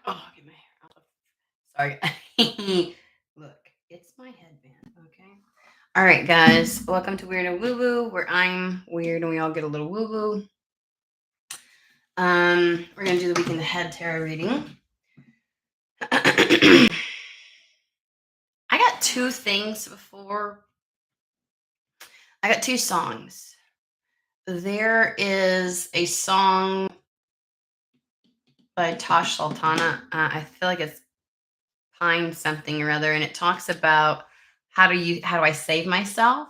Oh, get my hair out. Sorry. Look, it's my headband, okay? All right, guys. Welcome to Weird and Woo Woo, where I'm weird and we all get a little woo woo. We're gonna do the weekend ahead tarot reading. I got two things before. I got two songs. There is a song by Tosh Sultana. I feel like it's Pine something or other, and it talks about how do I save myself.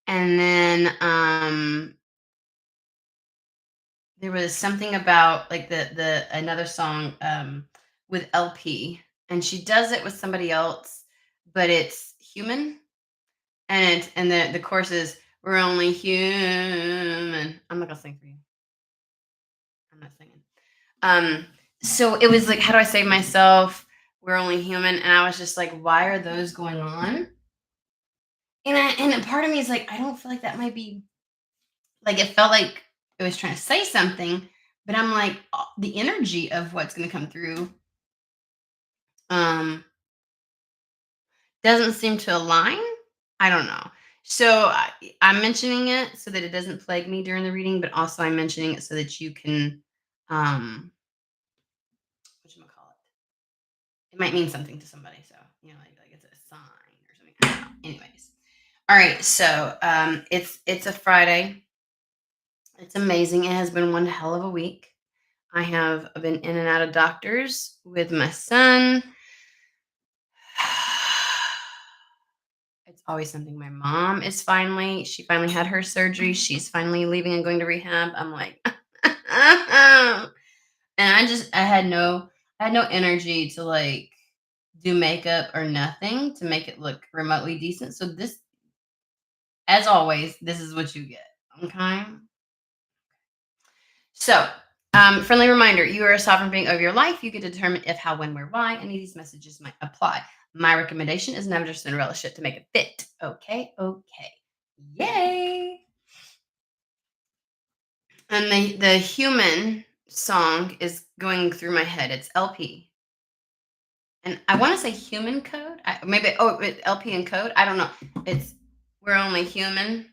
And then there was something about like the another song with LP, and she does it with somebody else, but it's human, and the chorus is we're only human. I'm not gonna sing for you. I'm not singing. Um, so it was like, how do I save myself? We're only human, and I was just like, why are those going on? And a part of me is like, I don't feel like that might be like it felt like it was trying to say something, but I'm like, the energy of what's going to come through um doesn't seem to align. I don't know. So I'm mentioning it so that it doesn't plague me during the reading, but also I'm mentioning it so that you can what you call it. It might mean something to somebody, so like it's a sign or something. I don't know. Anyways, all right. So it's a Friday. It's amazing. It has been one hell of a week. I have been in and out of doctors with my son. It's always something. My mom she finally had her surgery. She's finally leaving and going to rehab. I'm like, and I had no energy to like do makeup or nothing to make it look remotely decent. So this, as always, this is what you get. Okay. So, friendly reminder, you are a sovereign being over your life. You get to determine if, how, when, where, why any of these messages might apply. My recommendation is never just Cinderella shit to make it fit. Okay, okay. Yay! And the human song is going through my head. It's LP. And I want to say human code. LP and code. I don't know. It's we're only human.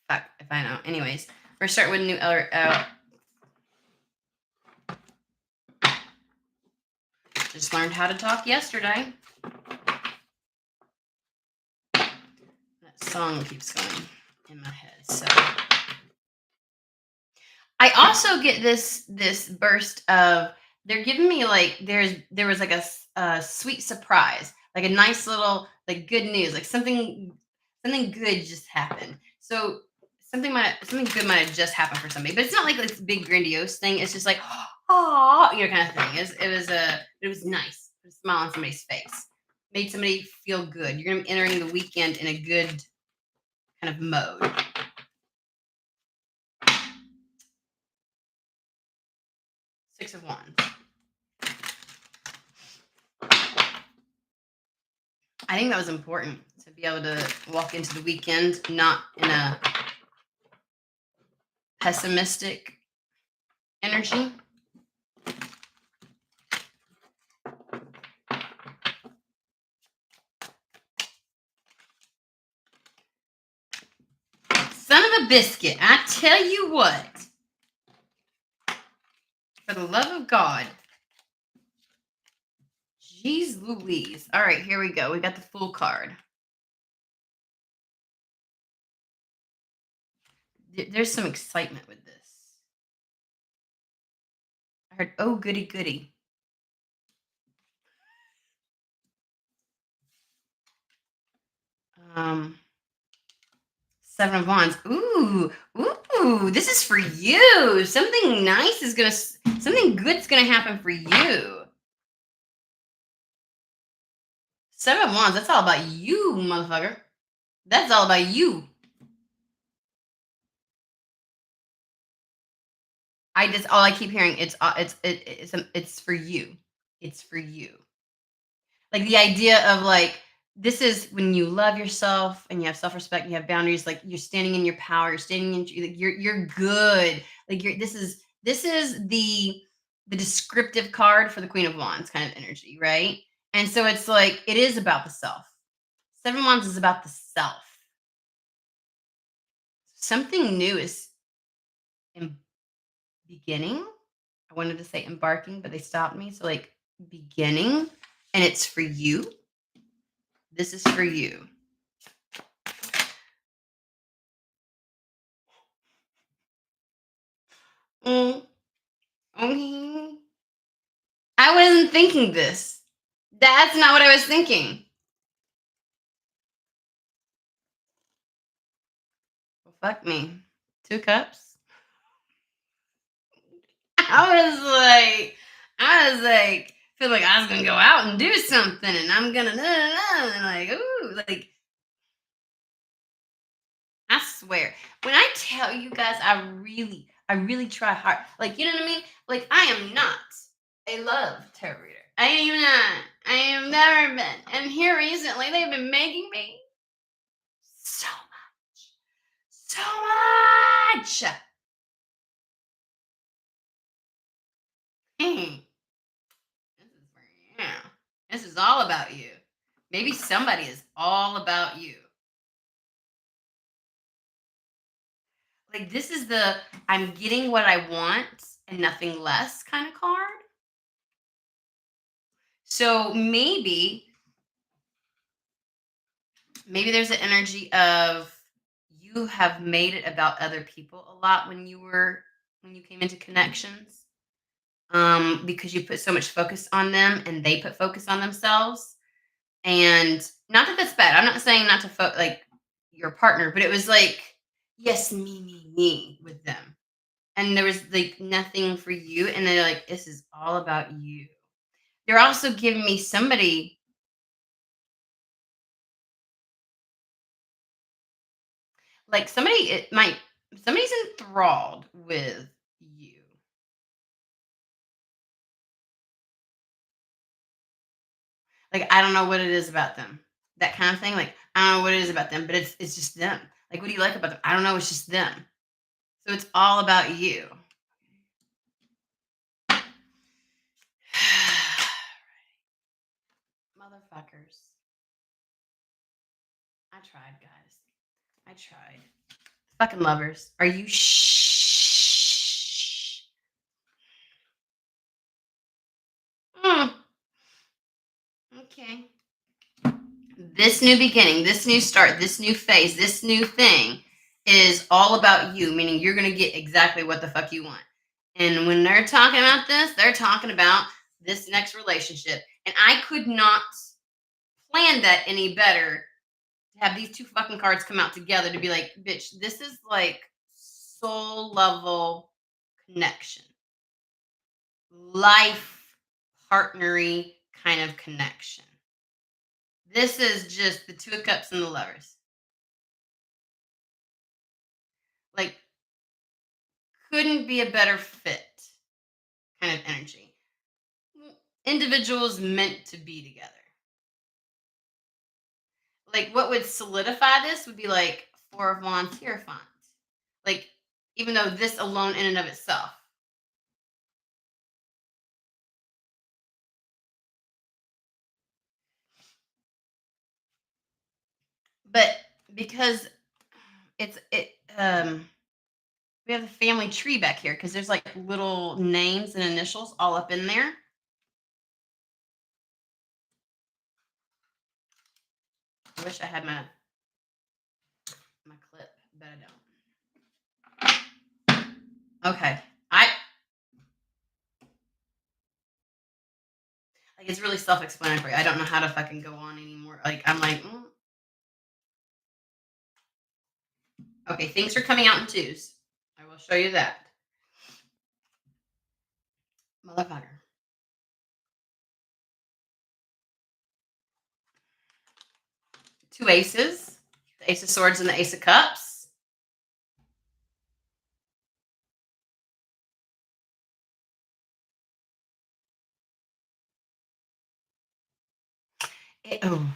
Fuck if I know. Anyways, we're starting with a new just learned how to talk yesterday. That song keeps going in my head. So I also get this burst of they're giving me like there was like a sweet surprise, like a nice little like good news, like something good just happened. So something good might have just happened for somebody, but it's not like this big grandiose thing. It's just like oh, kind of thing. It was nice. Put a smile on somebody's face, made somebody feel good. You're gonna be entering the weekend in a good kind of mode. Six of Wands. I think that was important to be able to walk into the weekend not in a pessimistic energy. Son of a biscuit, I tell you what. For the love of God. Jeez Louise. All right, here we go. We got the Fool card. There's some excitement with this. I heard, oh, goody, goody. Seven of Wands. Ooh, this is for you. Something good's gonna happen for you. Seven of Wands, that's all about you, motherfucker. That's all about you. All I keep hearing it's for you. It's for you. Like the idea of like this is when you love yourself and you have self-respect, and you have boundaries, like you're standing in your power, you're standing in you're good. Like This is the descriptive card for the Queen of Wands kind of energy, right? And so it's like it is about the self. Seven Wands is about the self. Something new is in beginning. I wanted to say embarking, but they stopped me. So like beginning, and it's for you. This is for you. Mm, okay. I wasn't thinking this. That's not what I was thinking. Well, fuck me. Two cups. I was like, feel like I was gonna go out and do something, and I'm gonna and like, ooh, like I swear, when I tell you guys, I really try hard. Like, you know what I mean? Like, I am not a love tarot reader. I am not. I have never been. And here recently, they've been making me so so much. Hey, this is for you. This is all about you. Maybe somebody is all about you. Like this is the I'm getting what I want and nothing less kind of card. So maybe there's an energy of you have made it about other people a lot when you came into connections because you put so much focus on them and they put focus on themselves. And not that that's bad. I'm not saying not to like your partner, but it was like, yes, me with them. And there was like nothing for you. And they're like, this is all about you. They're also giving me somebody like somebody's enthralled with you. Like I don't know what it is about them. That kind of thing. Like I don't know what it is about them, but it's just them. Like what do you like about them? I don't know, it's just them. So it's all about you. Motherfuckers. I tried, guys. I tried. Fucking lovers. Are you Mm, okay. This new beginning, this new start, this new phase, this new thing is all about you, meaning you're going to get exactly what the fuck you want. And when they're talking about this, they're talking about this next relationship. And I could not plan that any better to have these two fucking cards come out together to be like, bitch, this is like soul level connection, life partnery kind of connection. This is just the two of cups and the lovers. Like, couldn't be a better fit kind of energy. Individuals meant to be together. Like, what would solidify this would be like Four of Wands, Hierophant. Like, even though this alone in and of itself. But because we have the family tree back here because there's like little names and initials all up in there. I wish I had my clip, but I don't. Okay. I like it's really self-explanatory. I don't know how to fucking go on anymore. Like I'm like, okay, things are coming out in twos. I will show you that. Motherfucker. Two aces, the ace of swords and the ace of cups. Oh.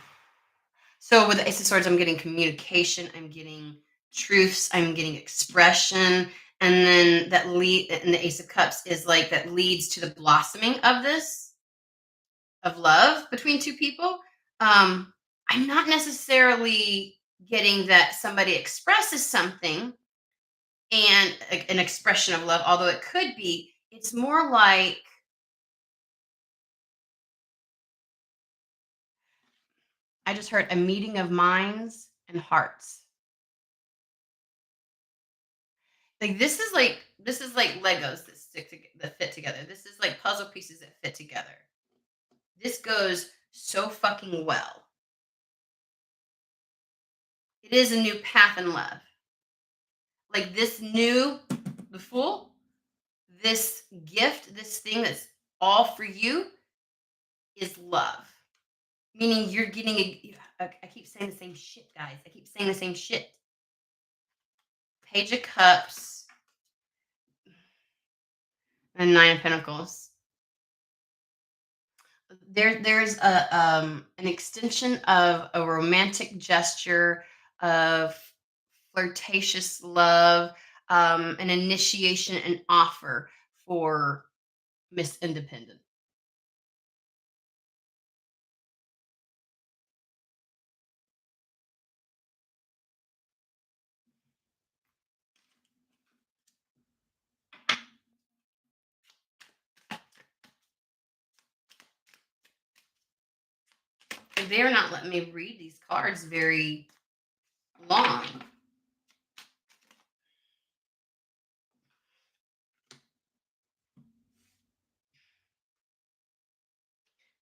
So with the ace of swords, I'm getting communication, I'm getting truths, I'm getting expression, And then that lead and the Ace of Cups is like that leads to the blossoming of this of love between two people. Um, I'm not necessarily getting that somebody expresses something and an expression of love, although it could be. It's more like I just heard a meeting of minds and hearts. Like this is like Legos that that fit together. This is like puzzle pieces that fit together. This goes so fucking well. It is a new path in love. Like this new the Fool, this gift, this thing that's all for you is love. Meaning you're getting I keep saying the same shit, guys. I keep saying the same shit. Page of Cups and Nine of Pentacles. There's a an extension of a romantic gesture of flirtatious love, an initiation, an offer for Miss Independent. They're not letting me read these cards very long.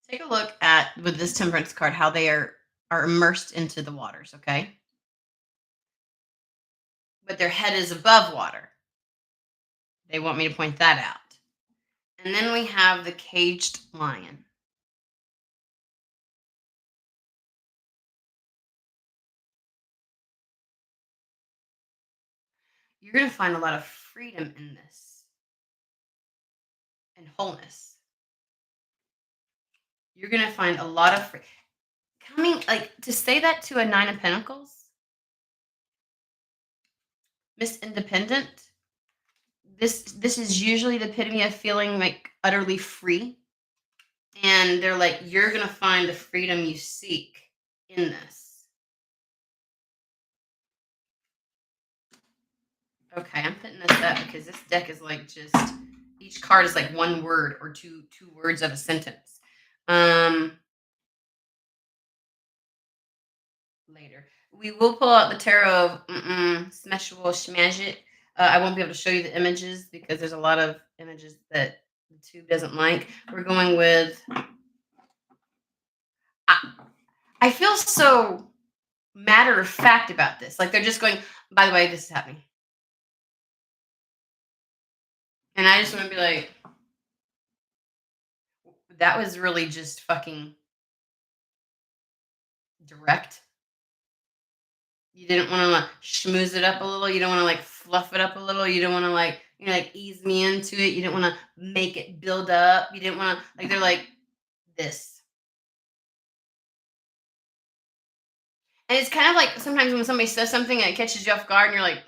Take a look at with this Temperance card how they are immersed into the waters, okay? But their head is above water. They want me to point that out. And then we have the caged lion. You're going to find a lot of freedom in this and wholeness. You're going to find a lot of coming like to say that to a 9 of pentacles, Miss Independent. This is usually the epitome of feeling like utterly free, and they're like you're going to find the freedom you seek in this. Okay, I'm putting this up because this deck is like just each card is like one word or two words of a sentence. Um Later. We will pull out the tarot of Smeshable Smashit. I won't be able to show you the images because there's a lot of images that the tube doesn't like. We're going with I, I feel so matter of fact about this. Like they're just going, by the way, this is happening. And I just want to be like, that was really just fucking direct. You didn't want to like schmooze it up a little. You don't want to like fluff it up a little. You don't want to like, like ease me into it. You didn't want to make it build up. You didn't want to like, they're like this. And it's kind of like sometimes when somebody says something and it catches you off guard and you're like,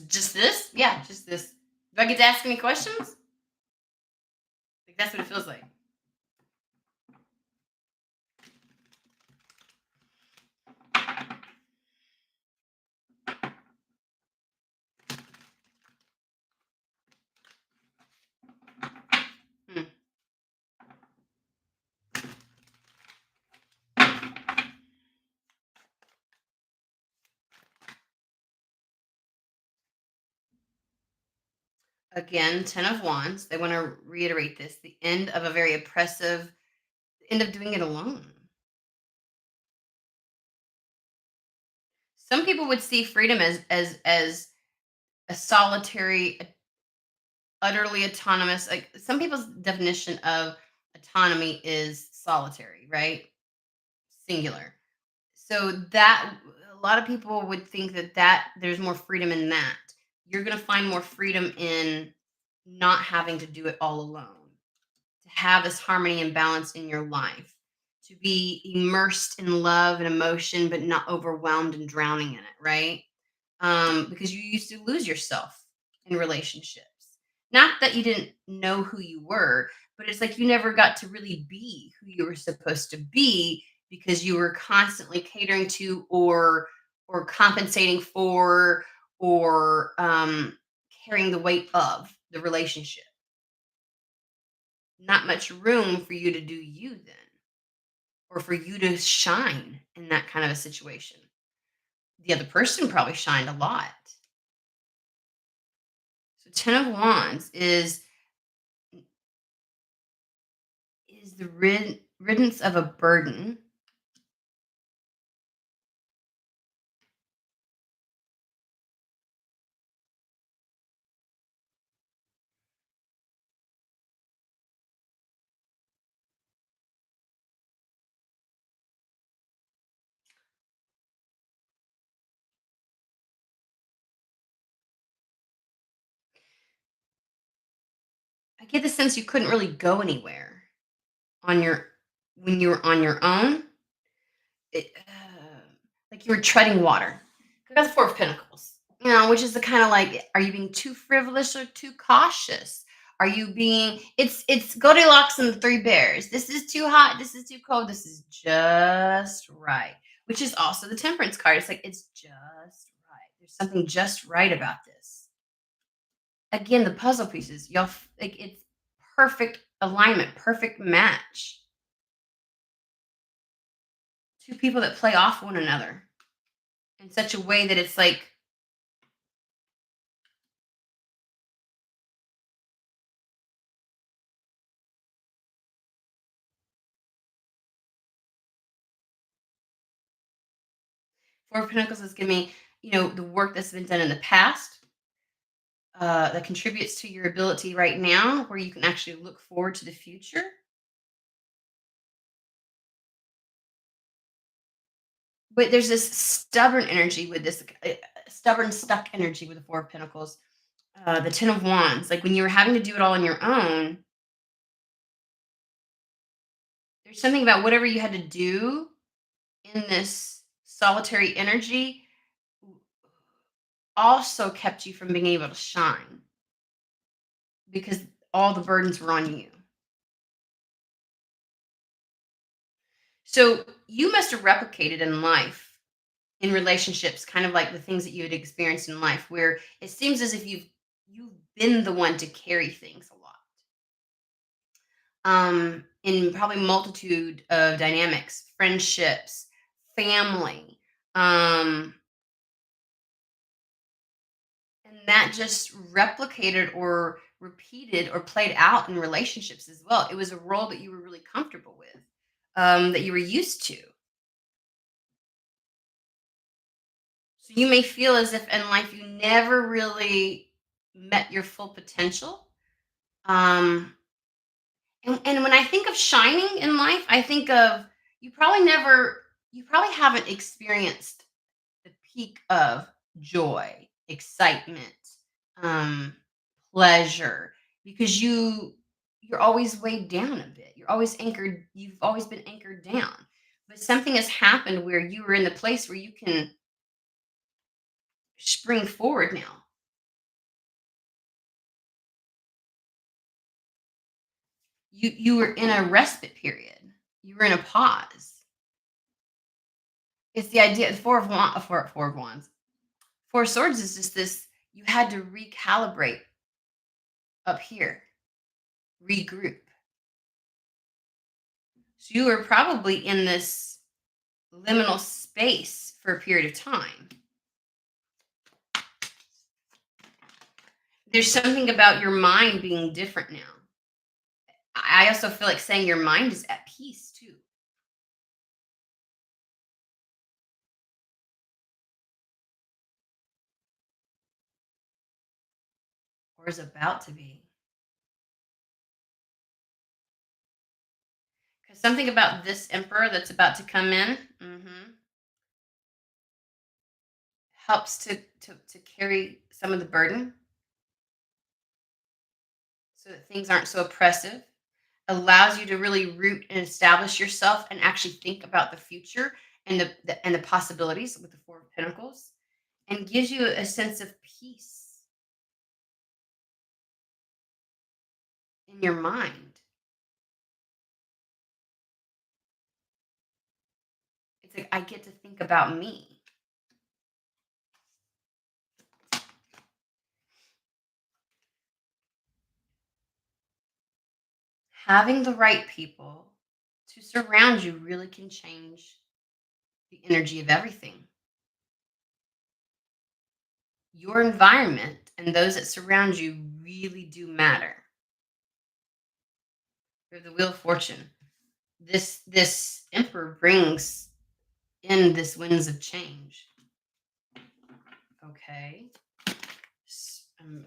just this? Yeah, just this. Do I get to ask any questions? Like that's what it feels like. Hmm. Again, 10 of Wands. They want to reiterate this the end of a very oppressive, the end of doing it alone. Some people would see freedom as a solitary, utterly autonomous. Like some people's definition of autonomy is solitary, right? Singular. So that a lot of people would think that there's more freedom in that. You're going to find more freedom in not having to do it all alone. To have this harmony and balance in your life, to be immersed in love and emotion, but not overwhelmed and drowning in it, right? Because you used to lose yourself in relationships. Not that you didn't know who you were, but it's like you never got to really be who you were supposed to be because you were constantly catering to or compensating for or carrying the weight of the relationship. Not much room for you to do you then, or for you to shine in that kind of a situation. The other person probably shined a lot. So Ten of Wands is the riddance of a burden. I get the sense you couldn't really go anywhere on your when you were on your own. Like you were treading water. That's the Four of Pentacles, which is the kind of like, are you being too frivolous or too cautious? Are you being? It's Goldilocks and the Three Bears. This is too hot. This is too cold. This is just right. Which is also the Temperance card. It's like it's just right. There's something just right about this. Again, the puzzle pieces, like it's perfect alignment, perfect match. Two people that play off one another in such a way that it's like Four of Pentacles is giving me, the work that's been done in the past, that contributes to your ability right now, where you can actually look forward to the future. But there's this stubborn energy with this, stubborn, stuck energy with the Four of Pentacles, the Ten of Wands. Like when you were having to do it all on your own, there's something about whatever you had to do in this solitary energy also kept you from being able to shine because all the burdens were on you. So you must have replicated in life, in relationships, kind of like the things that you had experienced in life, where it seems as if you've been the one to carry things a lot. In probably multitude of dynamics, friendships, family. Um, and that just replicated or repeated or played out in relationships as well. It was a role that you were really comfortable with, that you were used to. So you may feel as if in life you never really met your full potential. Um, and when I think of shining in life, I think of you probably haven't experienced the peak of joy, excitement, um, pleasure, because you're always weighed down a bit. You've always been anchored down. But something has happened where you are in the place where you can spring forward now. You were in a respite period. You were in a pause. It's the idea. Four of wands. Four of swords is just this. You had to recalibrate up here, regroup. So you were probably in this liminal space for a period of time. There's something about your mind being different now. I also feel like saying your mind is at peace too, or is about to be. Because something about this emperor that's about to come in, helps to carry some of the burden so that things aren't so oppressive. allows you to really root and establish yourself and actually think about the future and the possibilities with the Four of Pentacles, and gives you a sense of peace in your mind. It's like I get to think about me. Having the right people to surround you really can change the energy of everything. Your environment and those that surround you really do matter. They're the wheel of fortune. This emperor brings in this winds of change. Okay. S- um,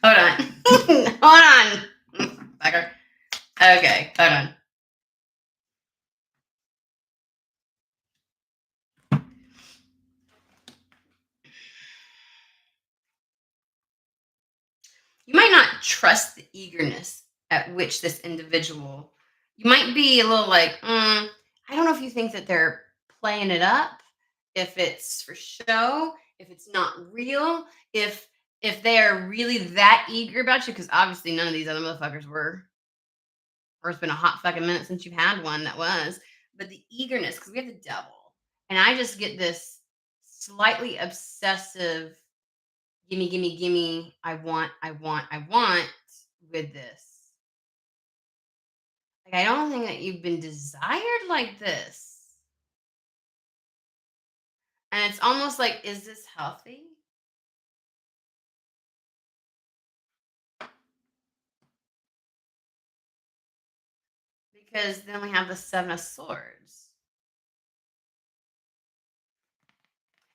hold on. Hold on. Fucker. Okay, hold on. You might not trust the eagerness at which this individual, you might be a little like, I don't know if you think that they're playing it up, if it's for show, if it's not real, if they're really that eager about you, because obviously none of these other motherfuckers were, or it's been a hot fucking minute since you've had one that was, but the eagerness, because we have the devil, and I just get this slightly obsessive, gimme, gimme, gimme, I want with this. Like, I don't think that you've been desired like this. And it's almost like, is this healthy? Because then we have the Seven of Swords.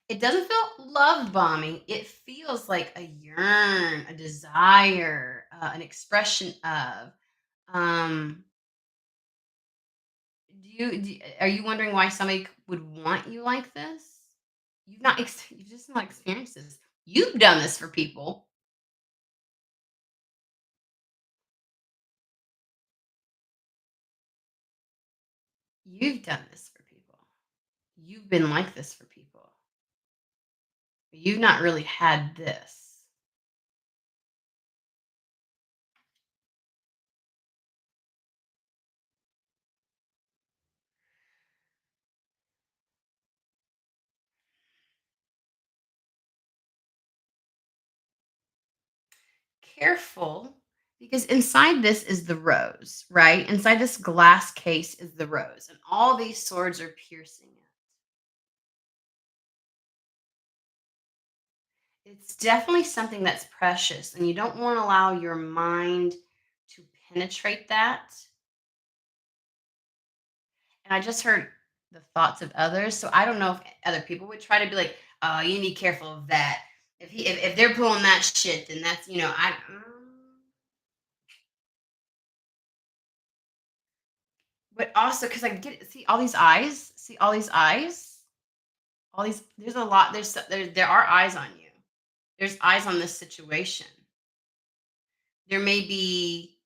It doesn't feel love bombing. It feels like a yearn, a desire, an expression of. Um, are you wondering why somebody would want you like this? You've just not experienced this. You've done this for people. You've done this for people. You've been like this for people. But you've not really had this. Careful, because inside this is the rose, right? Inside this glass case is the rose, and all these swords are piercing it. It's definitely something that's precious, and you don't want to allow your mind to penetrate that. And I just heard the thoughts of others, so I don't know if other people would try to be like, "Oh, you need to be careful of that. If they're pulling that shit, then that's I." But also, because I get see all these eyes, all these. There's a lot. There are eyes on you. There's eyes on this situation. There may be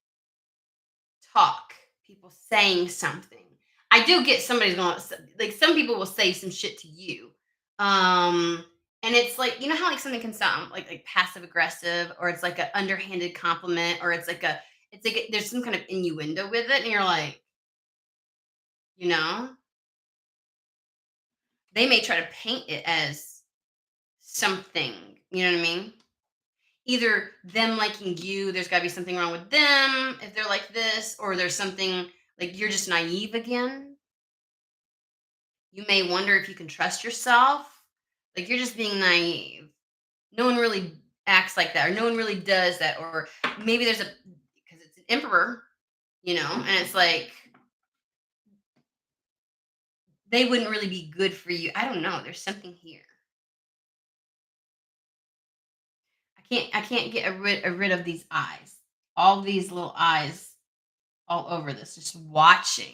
talk, people saying something. I do get somebody's going like some people will say some shit to you. Um and it's like, you know how like something can sound like passive aggressive, or it's like an underhanded compliment, or there's some kind of innuendo with it, and you're like, you know, they may try to paint it as something, you know what I mean? Either them liking you, there's got to be something wrong with them if they're like this, or there's something like you're just naive again. You may wonder if you can trust yourself. Like you're just being naive. No one really acts like that, or no one really does that, or maybe there's a because it's an emperor, and it's like they wouldn't really be good for you. I don't know. There's something here. I can't get rid of these eyes. All these little eyes all over this, just watching.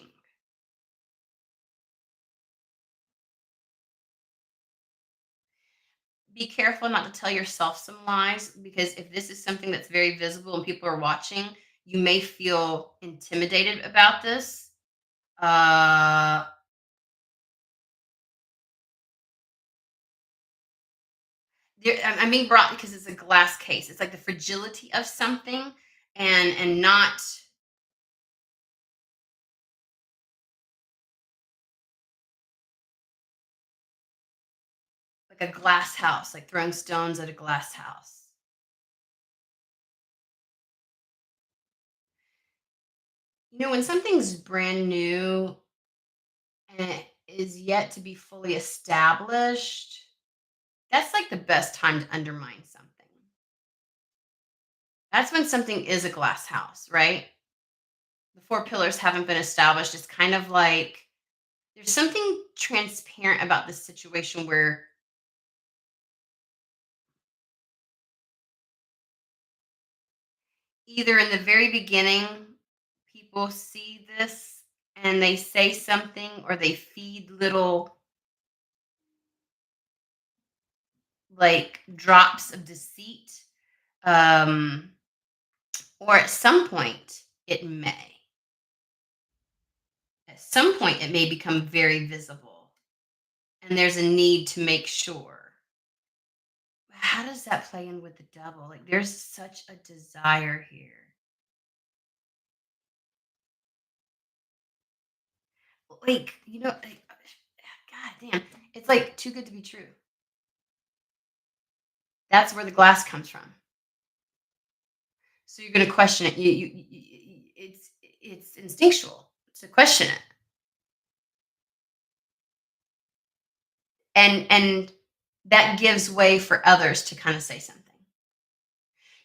be careful not to tell yourself some lies because if this is something that's very visible and people are watching, you may feel intimidated about this. Uh, I'm being brought because it's a glass case. It's like the fragility of something, and not like a glass house, like throwing stones at a glass house. When something's brand new and it is yet to be fully established, that's like the best time to undermine something. That's when something is a glass house, right? The four pillars haven't been established. It's kind of like there's something transparent about this situation where either in the very beginning, people see this and they say something or they feed little like drops of deceit. Um, or at some point, it may. At some point, it may become very visible. And there's a need to make sure. How does that play in with the devil? Like, there's such a desire here. Like, God damn, it's like too good to be true. That's where the glass comes from. So you're going to question it. It's instinctual to question it, and that gives way for others to kind of say something.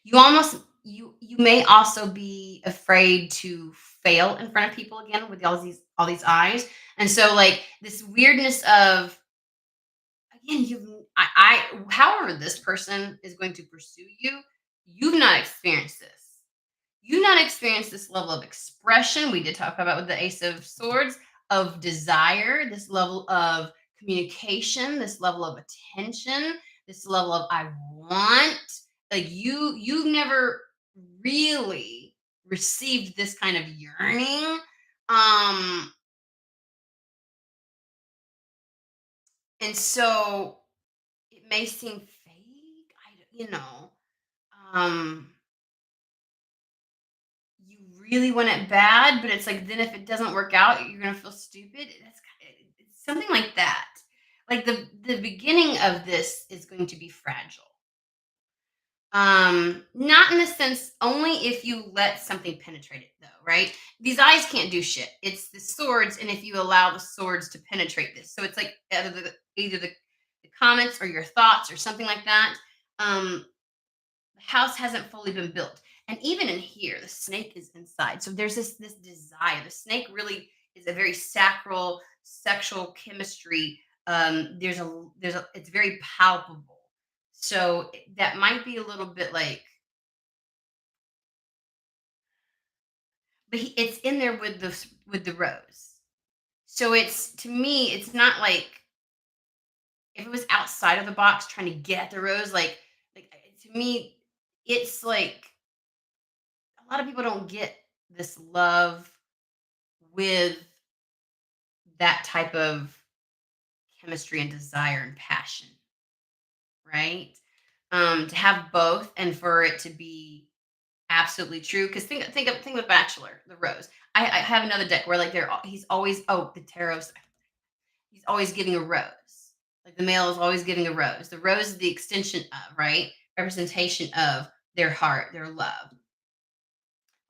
You may also be afraid to fail in front of people again with all these eyes, and so like this weirdness of again, however this person is going to pursue you, you've not experienced this. You've not experienced this level of expression. We did talk about with the Ace of Swords of desire, this level of communication, this level of attention, this level of I want. Like you've never really received this kind of yearning. Um, and so it may seem fake. Um, you really want it bad, but it's like then if it doesn't work out, you're gonna feel stupid. It's something like that. Like the beginning of this is going to be fragile. Not in the sense only if you let something penetrate it though, right? These eyes can't do shit. It's the swords, and if you allow the swords to penetrate this. So it's like either the comments or your thoughts or something like that. The house hasn't fully been built. And even in here, the snake is inside. So there's this desire. The snake really is a very sacral sexual chemistry. There's a it's very palpable. So that might be a little bit like, but it's in there with the rose. So it's to me, it's not like if it was outside of the box trying to get at the rose, to me, it's like a lot of people don't get this love with that type of chemistry and desire and passion, right? To have both and for it to be absolutely true. Because think of Bachelor, the Rose. I have another deck where like he's always the tarot's he's always giving a rose. Like the male is always giving a rose. The rose is the extension of right representation of their heart, their love.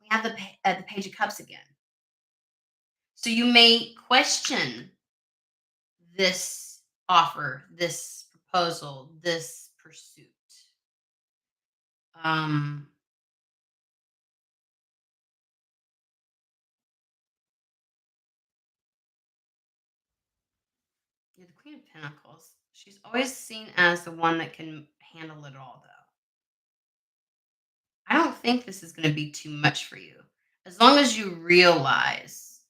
We have the Page of Cups again. So you may question this offer, this proposal, this pursuit. Um, yeah, the Queen of Pentacles. She's always seen as the one that can handle it all, though. I don't think this is going to be too much for you, as long as you realize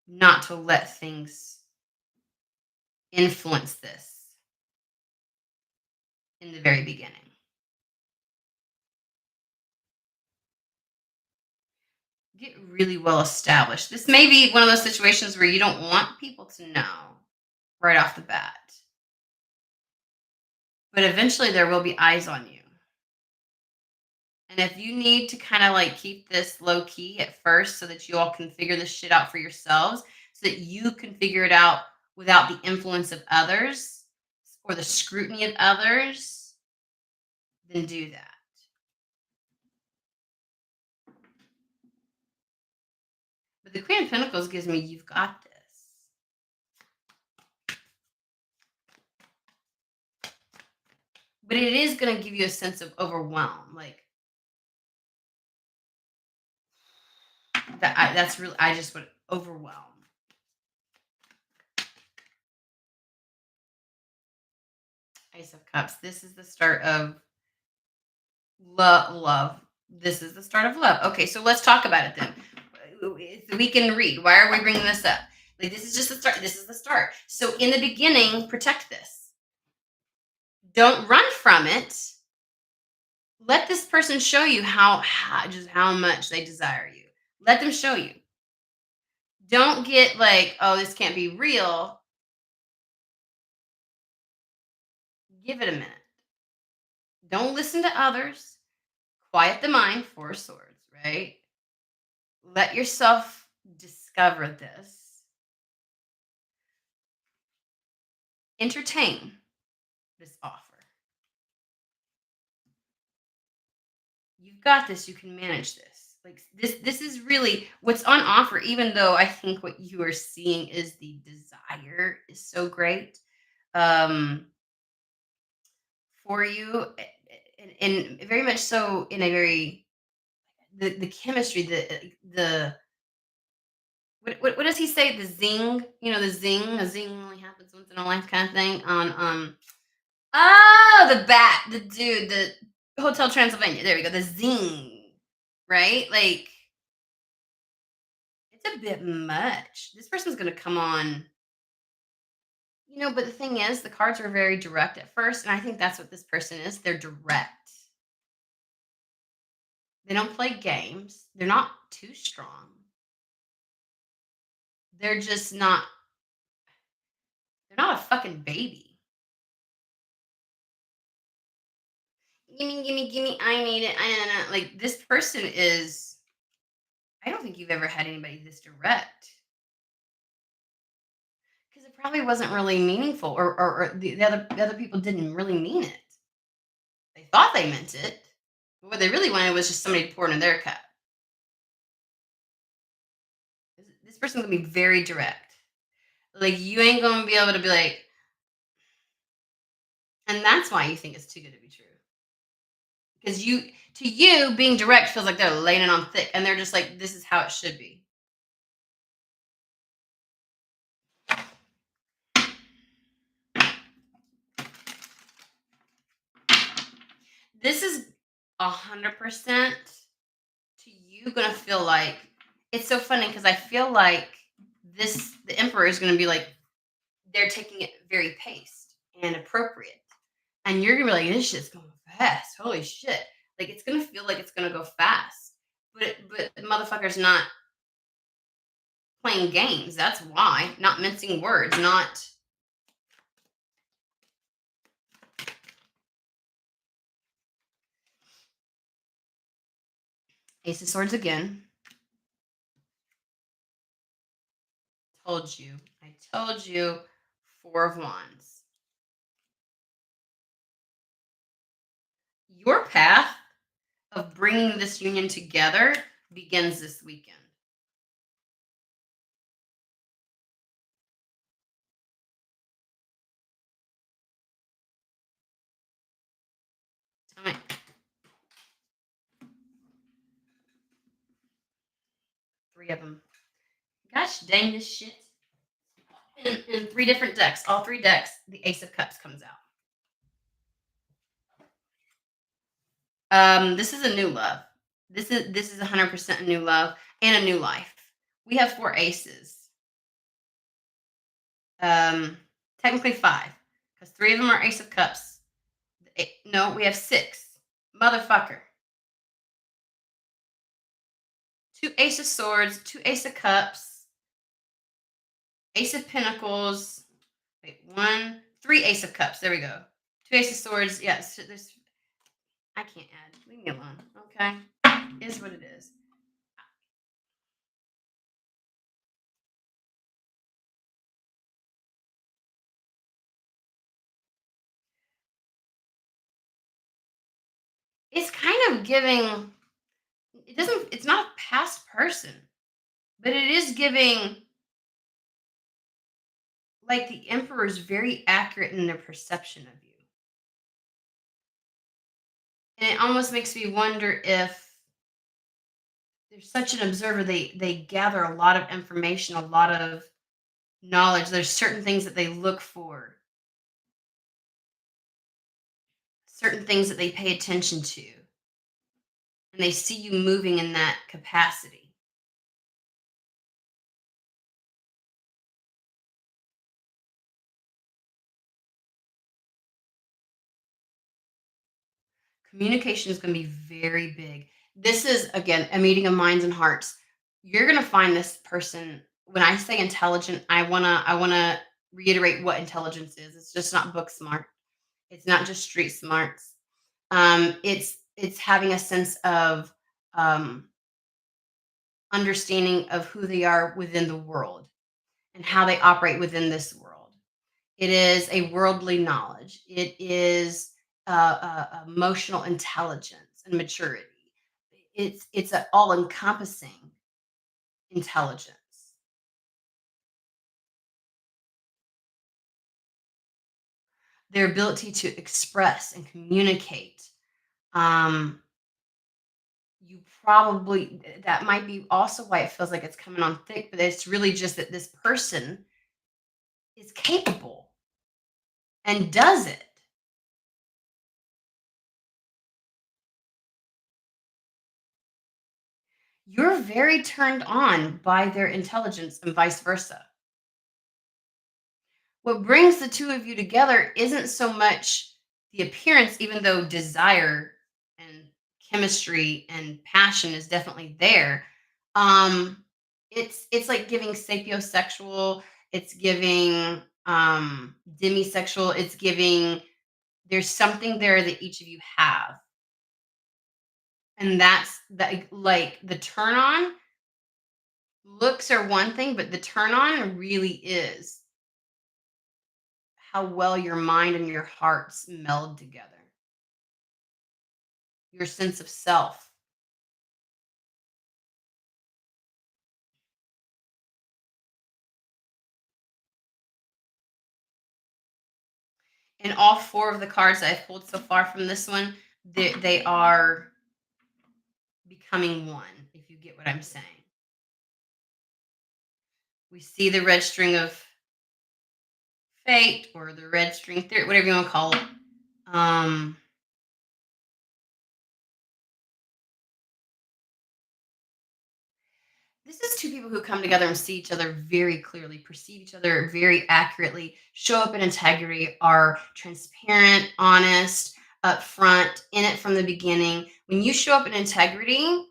not to let things influence this in the very beginning. Get really well established. This may be one of those situations where you don't want people to know right off the bat, but eventually there will be eyes on you. And if you need to kind of like keep this low key at first so that you all can figure this shit out for yourselves, so that you can figure it out without the influence of others or the scrutiny of others, then do that. But the Queen of Pentacles gives me, you've got this. But it is going to give you a sense of overwhelm. Like, that's really, I just would overwhelm. Ace of Cups. This is the start of love. This is the start of love. Okay, so let's talk about it then. It's the weekend read. Why are we bringing this up? Like, this is just the start. This is the start. So in the beginning, protect this. Don't run from it. Let this person show you just how much they desire you. Let them show you. Don't get like, oh, this can't be real. Give it a minute. Don't listen to others. Quiet the mind, Four of Swords, right? Let yourself discover this. Entertain this offer. You've got this. You can manage this. Like this is really what's on offer, even though I think what you are seeing is the desire is so great. For you, and very much so in a very the chemistry, the what does he say? The zing, the zing only happens once in a life kind of thing. On the bat, the dude, the Hotel Transylvania. There we go. The zing, right? Like it's a bit much. This person's gonna come on. But the thing is, the cards are very direct at first, and I think that's what this person is. They're direct. They don't play games. They're not too strong. They're just not they're not a fucking baby. Gimme, I need it. I like this person is I don't think you've ever had anybody this direct. Because it probably wasn't really meaningful or the other people didn't really mean it. They thought they meant it. But what they really wanted was just somebody to pour in their cup. This person's gonna be very direct. Like you ain't gonna be able to be like, and that's why you think it's too good to be true. Because to you, being direct feels like they're laying it on thick, and they're just like, this is how it should be. This is 100% to you gonna feel like it's so funny because I feel like the emperor is gonna be like they're taking it very paced and appropriate. And you're gonna be like, this shit's going fast. Holy shit. Like it's gonna feel like it's gonna go fast. But the motherfucker's not playing games. That's why. Not mincing words, not Ace of Swords again. Told you. I told you. Four of Wands. Your path of bringing this union together begins this weekend. Tell me. Three of them. Gosh dang this shit. In three different decks. All three decks, the Ace of Cups comes out. This is a new love. This is 100% a new love and a new life. We have four aces. Technically 5, because 3 of them are Ace of Cups. No, we have 6. Motherfucker. 2 Ace of Swords, 2 Ace of Cups, Ace of Pentacles. Wait, 1, 3 Ace of Cups. There we go. 2 Ace of Swords. Yes, there's. I can't add. Leave me alone. Okay, is what it is. It's kind of giving. It doesn't. It's not a past person, but it is giving. Like the Emperor is very accurate in their perception of you, and it almost makes me wonder if they're such an observer. They gather a lot of information, a lot of knowledge. There's certain things that they look for, certain things that they pay attention to, and they see you moving in that capacity. Communication is going to be very big. This is again a meeting of minds and hearts. You're going to find this person. When I say intelligent, I want to reiterate what intelligence is. It's just not book smart. It's not just street smarts. It's having a sense of um, understanding of who they are within the world and how they operate within this world. It is a worldly knowledge. It is emotional intelligence and maturity. It's an all encompassing intelligence. Their ability to express and communicate. Um, you probably that might be also why it feels like it's coming on thick, but it's really just that this person is capable and does it. You're very turned on by their intelligence and vice versa. What brings the 2 of you together isn't so much the appearance, even though desire and chemistry and passion is definitely there. Um, it's like giving sapiosexual, it's giving demisexual, it's giving there's something there that each of you have. And that's that like the turn on looks are one thing, but the turn on really is how well your mind and your hearts meld together. Your sense of self. And all 4 of the cards that I've pulled so far from this one, they are becoming one, if you get what I'm saying. We see the red string of fate or the red string theory, whatever you want to call it. Um, this is 2 people who come together and see each other very clearly, perceive each other very accurately, show up in integrity, are transparent, honest, upfront, in it from the beginning. When you show up in integrity,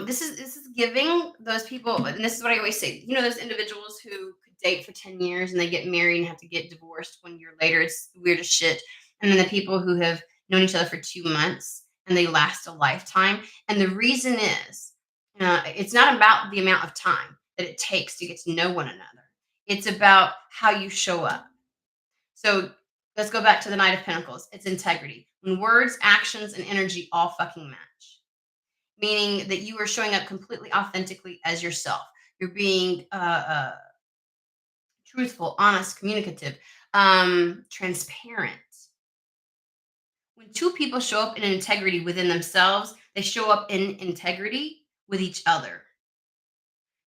this is giving those people, and this is what I always say. You know, those individuals who could date for 10 years and they get married and have to get divorced 1 year later. It's weird as shit. And then the people who have known each other for 2 months and they last a lifetime. And the reason is, it's not about the amount of time that it takes to get to know one another. It's about how you show up. So let's go back to the Knight of Pentacles. It's integrity. When words, actions, and energy all fucking match, meaning that you are showing up completely authentically as yourself. You're being truthful, honest, communicative, transparent. When 2 people show up in integrity within themselves, they show up in integrity with each other.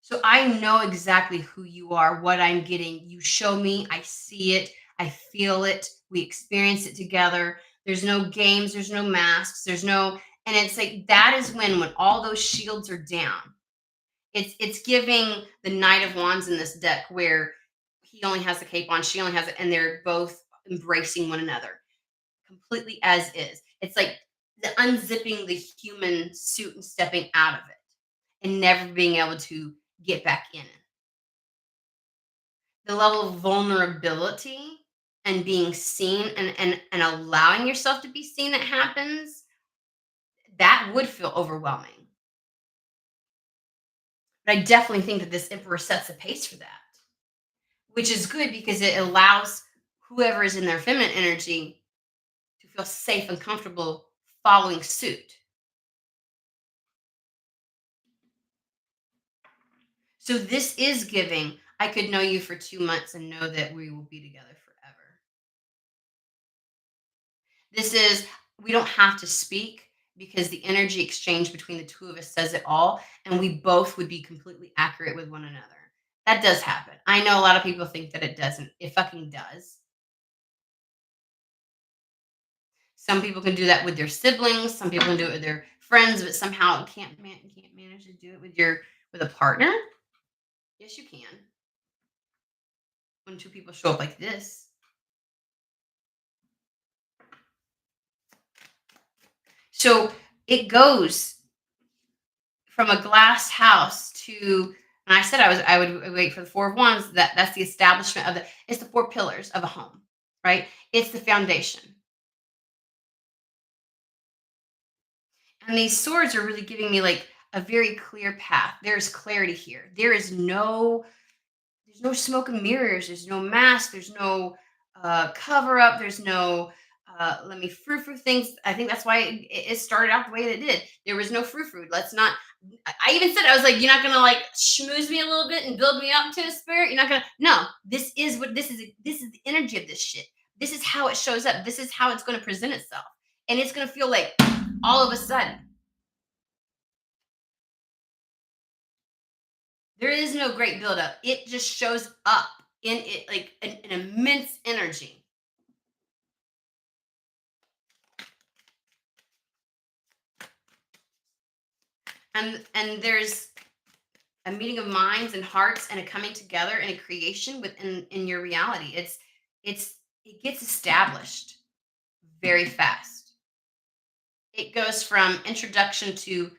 So I know exactly who you are, what I'm getting. You show me, I see it, I feel it, we experience it together. There's no games, there's no masks, there's no, and it's like that is when all those shields are down. It's giving the Knight of Wands in this deck where he only has the cape on, she only has it, and they're both embracing one another completely as is. It's like the unzipping the human suit and stepping out of it and never being able to get back in it. The level of vulnerability and being seen and allowing yourself to be seen that happens, that would feel overwhelming. But I definitely think that this emperor sets the pace for that, which is good because it allows whoever is in their feminine energy to feel safe and comfortable following suit. So this is giving. I could know you for 2 months and know that we will be together forever. This is, we don't have to speak because the energy exchange between the two of us says it all, and we both would be completely accurate with one another. That does happen. I know a lot of people think that it doesn't. It fucking does. Some people can do that with their siblings. Some people can do it with their friends, but somehow can't manage to do it with your with a partner. Yes, you can. When two people show up like this. So it goes from a glass house to, and I said I would wait for the four of wands. That's the establishment of the, it's the four pillars of a home, right? It's the foundation. And these swords are really giving me like a very clear path. There's clarity here. There's no smoke and mirrors. There's no mask. There's no cover up. There's no let me frou things. I think that's why it started out the way that it did. There was no frou. Let's not. I even said, I was like, you're not gonna like schmooze me a little bit and build me up to a spirit. You're not gonna. No, this is what this is. This is the energy of this shit. This is how it shows up. This is how it's going to present itself, and it's going to feel like all of a sudden. There is no great buildup. It just shows up in it like an immense energy. And there's a meeting of minds and hearts and a coming together and a creation within in your reality. It's it gets established very fast. It goes from introduction to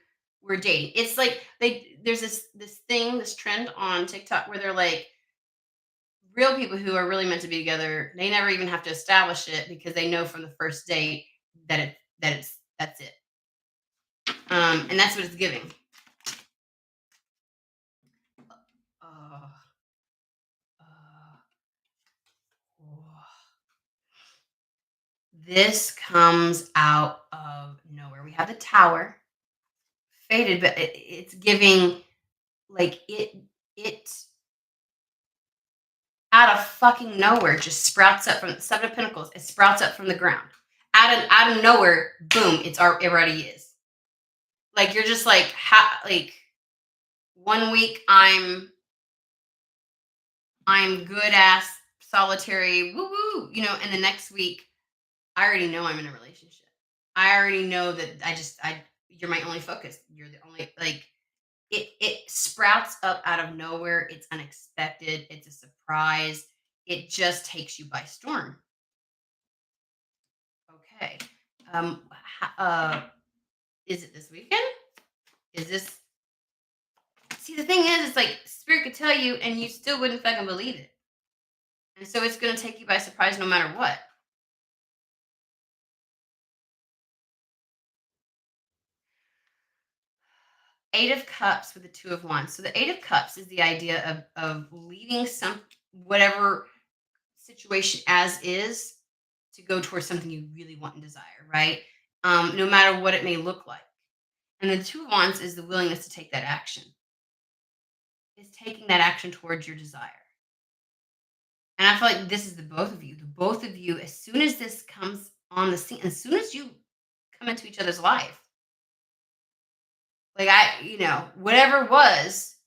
we're dating. It's like there's this thing, this trend on TikTok where they're like real people who are really meant to be together, they never even have to establish it because they know from the first date that it's that's it. And that's what it's giving. Uh, uh, this comes out of nowhere. We have the tower faded, but it's giving like it out of fucking nowhere just sprouts up from the seven of pentacles. It sprouts up from the ground. Out of nowhere, boom, it already is. Like you're just like like one week I'm good ass solitary woo woo, and the next week I already know I'm in a relationship. I already know that I you're my only focus. You're the only like it sprouts up out of nowhere. It's unexpected. It's a surprise. It just takes you by storm. Okay. Is it this weekend? Is this See, the thing is, it's like spirit could tell you and you still wouldn't fucking believe it. And so it's gonna take you by surprise no matter what. Eight of Cups with the Two of Wands. So the Eight of Cups is the idea of leaving some whatever situation as is to go towards something you really want and desire, right? No matter what it may look like. And the Two of Wands is the willingness to take that action. Is taking that action towards your desire. And I feel like this is the both of you. The both of you, as soon as this comes on the scene, as soon as you come into each other's life, like whatever was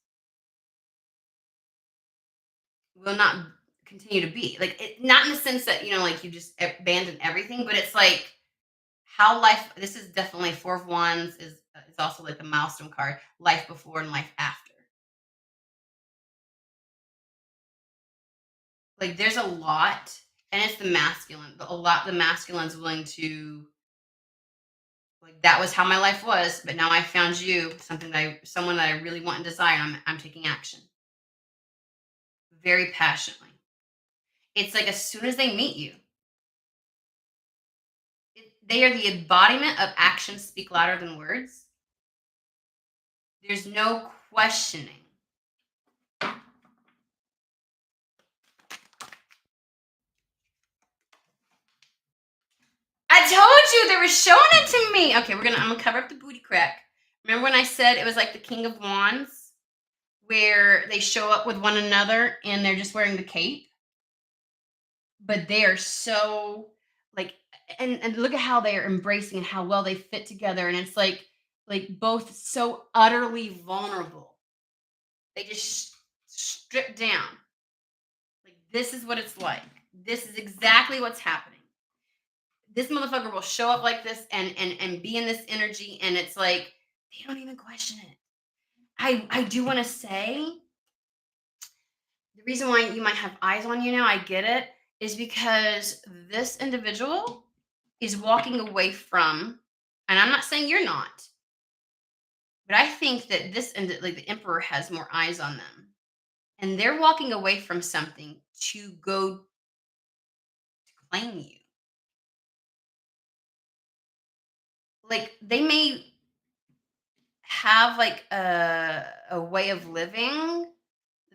will not continue to be. Like not in the sense that, like you just abandon everything, but it's like how life, this is definitely Four of Wands is also like the milestone card, life before and life after. Like, there's a lot, and it's the masculine. The masculine's willing to, like, that was how my life was, but now I found you, someone that I really want and desire, and I'm taking action very passionately. It's like as soon as they meet you, they are the embodiment of actions speak louder than words. There's no questioning. I told you they were showing it to me. Okay, I'm gonna cover up the booty crack. Remember when I said it was like the King of Wands, where they show up with one another and they're just wearing the cape, but they are so like, and look at how they are embracing and how well they fit together, and it's like both so utterly vulnerable. They just strip down. Like, this is what it's like. This is exactly what's happening. This motherfucker will show up like this and be in this energy, and it's like they don't even question it. I do want to say the reason why you might have eyes on you now, I get it, is because this individual is walking away from, and I'm not saying you're not, but I think that like the emperor has more eyes on them, and they're walking away from something to go claim you. Like, they may have like a way of living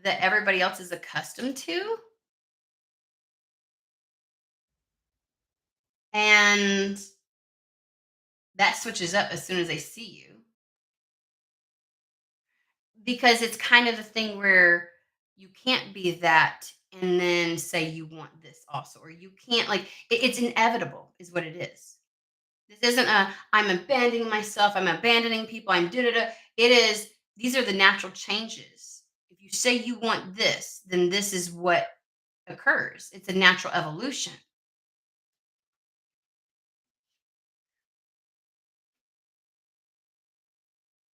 that everybody else is accustomed to, and that switches up as soon as they see you, because it's kind of the thing where you can't be that and then say you want this also, or you can't, like, it's inevitable is what it is. This isn't a I'm abandoning myself, I'm abandoning people, I'm da da da. It is, these are the natural changes. If you say you want this, then this is what occurs. It's a natural evolution.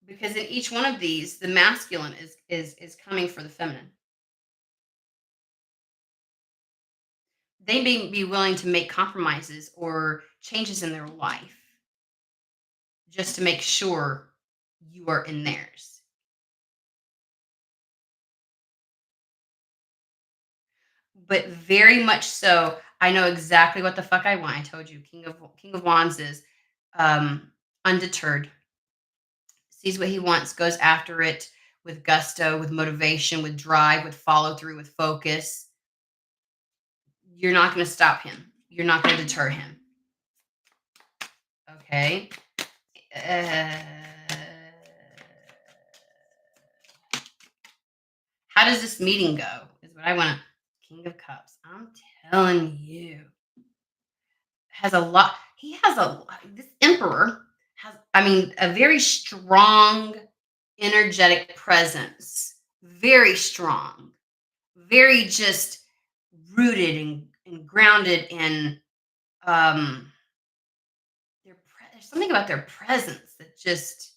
Because in each one of these, the masculine is coming for the feminine. They may be willing to make compromises or changes in their life just to make sure you are in theirs. But very much so, I know exactly what the fuck I want. I told you, King of Wands is undeterred, sees what he wants, goes after it with gusto, with motivation, with drive, with follow through, with focus. You're not going to stop him. You're not going to deter him. Okay. Uh, how does this meeting go? Is what I want to. King of Cups. I'm telling you, has a lot. He has a. This Emperor has, I mean, a very strong, energetic presence. Very strong. Very just rooted and grounded in um there's something about their presence that just,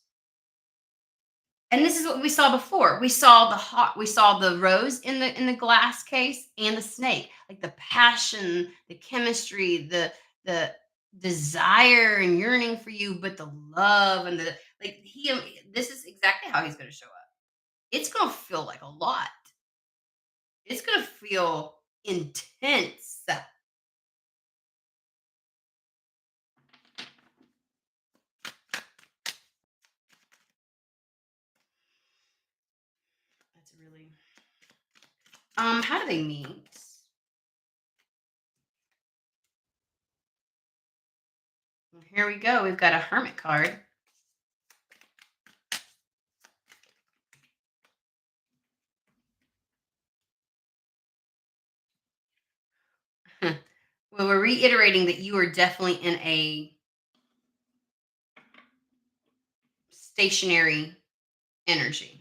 and this is what we saw before. We saw the rose in the glass case and the snake. Like the passion, the chemistry, the desire and yearning for you, but the love and the, like, this is exactly how he's going to show up. It's going to feel like a lot. It's going to feel intense. That's really, how do they meet? Well, here we go. We've got a hermit card. Well, we're reiterating that you are definitely in a stationary energy.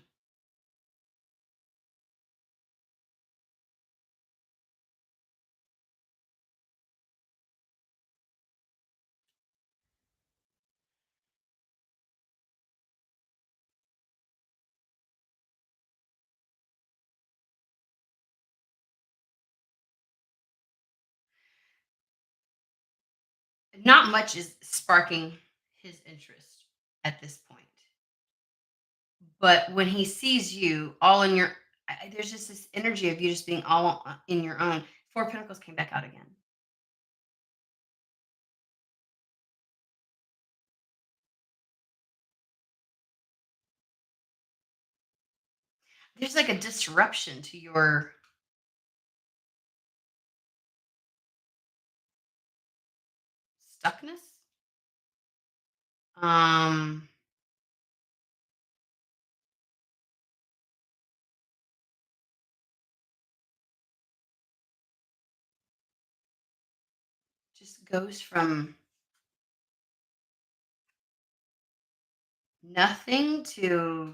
Not much is sparking his interest at this point. But when he sees you all in your there's just this energy of you just being all in your own. Four Pentacles came back out again. There's like a disruption to your stuckness. Um, just goes from nothing to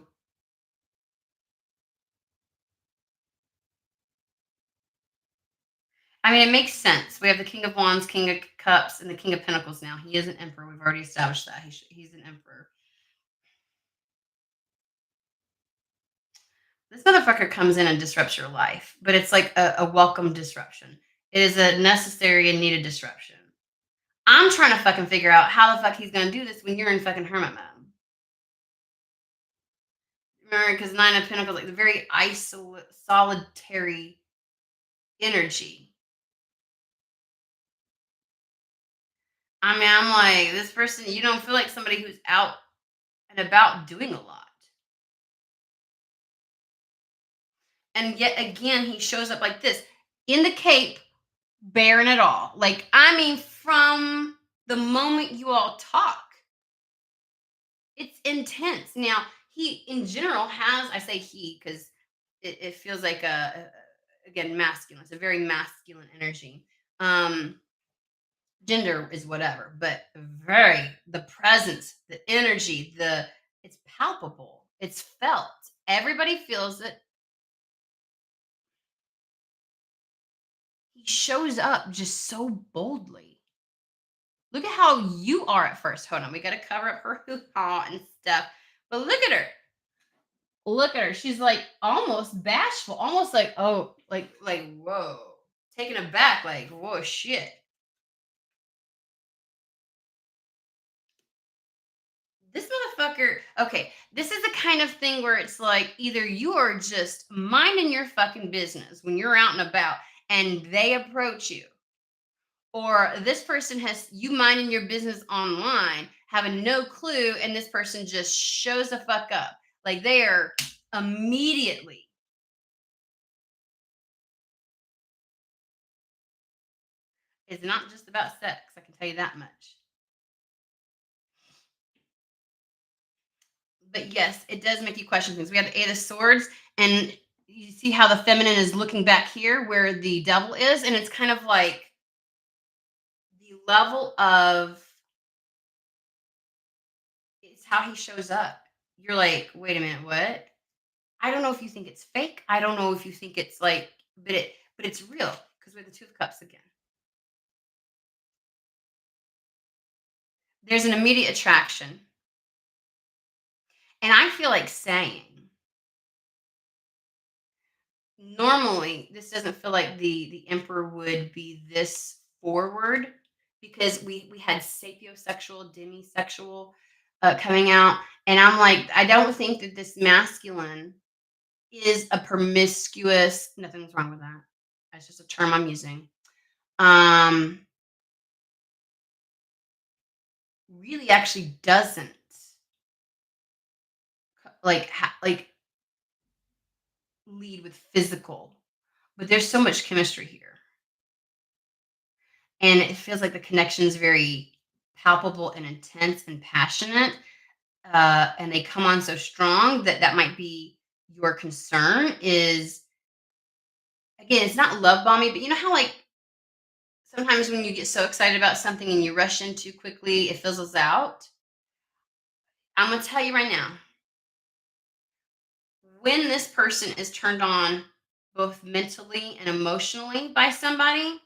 I mean, it makes sense. We have the King of Wands, King of Cups, and the King of Pentacles now. He is an emperor. We've already established that. He's an emperor. This motherfucker comes in and disrupts your life, but it's like a welcome disruption. It is a necessary and needed disruption. I'm trying to fucking figure out how the fuck he's gonna do this when you're in fucking hermit mode. Remember, because Nine of Pentacles, like the very solitary energy. I mean, I'm like, this person, you don't feel like somebody who's out and about doing a lot. And yet again, he shows up like this in the cape, bearing it all. Like, I mean, from the moment you all talk, it's intense. Now, he in general has, I say he because it feels like again, masculine. It's a very masculine energy. Um, Gender is whatever, but very the presence, the energy, it's palpable, it's felt. Everybody feels it. He shows up just so boldly. Look at how you are at first. Hold on, we got to cover up her hoo-ha and stuff. But look at her. Look at her. She's like almost bashful, almost like oh, like whoa, taken aback, like whoa, shit. This motherfucker. Okay, this is the kind of thing where it's like either you are just minding your fucking business when you're out and about, and they approach you, or this person has you minding your business online, having no clue, and this person just shows the fuck up. Like they are immediately. It's not just about sex, I can tell you that much. But yes, it does make you question things. We have the Eight of Swords, and you see how the feminine is looking back here where the devil is, and it's kind of like the level of it's how he shows up. You're like, wait a minute, what? I don't know if you think it's fake. I don't know if you think it's like, but it's real because we're the Two of Cups again. There's an immediate attraction, and I feel like saying normally this doesn't feel like the emperor would be this forward because we had sapiosexual demisexual coming out, and I'm like I don't think that this masculine is a promiscuous nothing's wrong with that. That's just a term I'm using. um Really actually doesn't like lead with physical, but there's so much chemistry here, and it feels like the connection is very palpable and intense and passionate, and they come on so strong that that might be your concern is again it's not love bombing, but you know how like sometimes when you get so excited about something and you rush in too quickly it fizzles out. I'm gonna tell you right now, when this person is turned on both mentally and emotionally by somebody,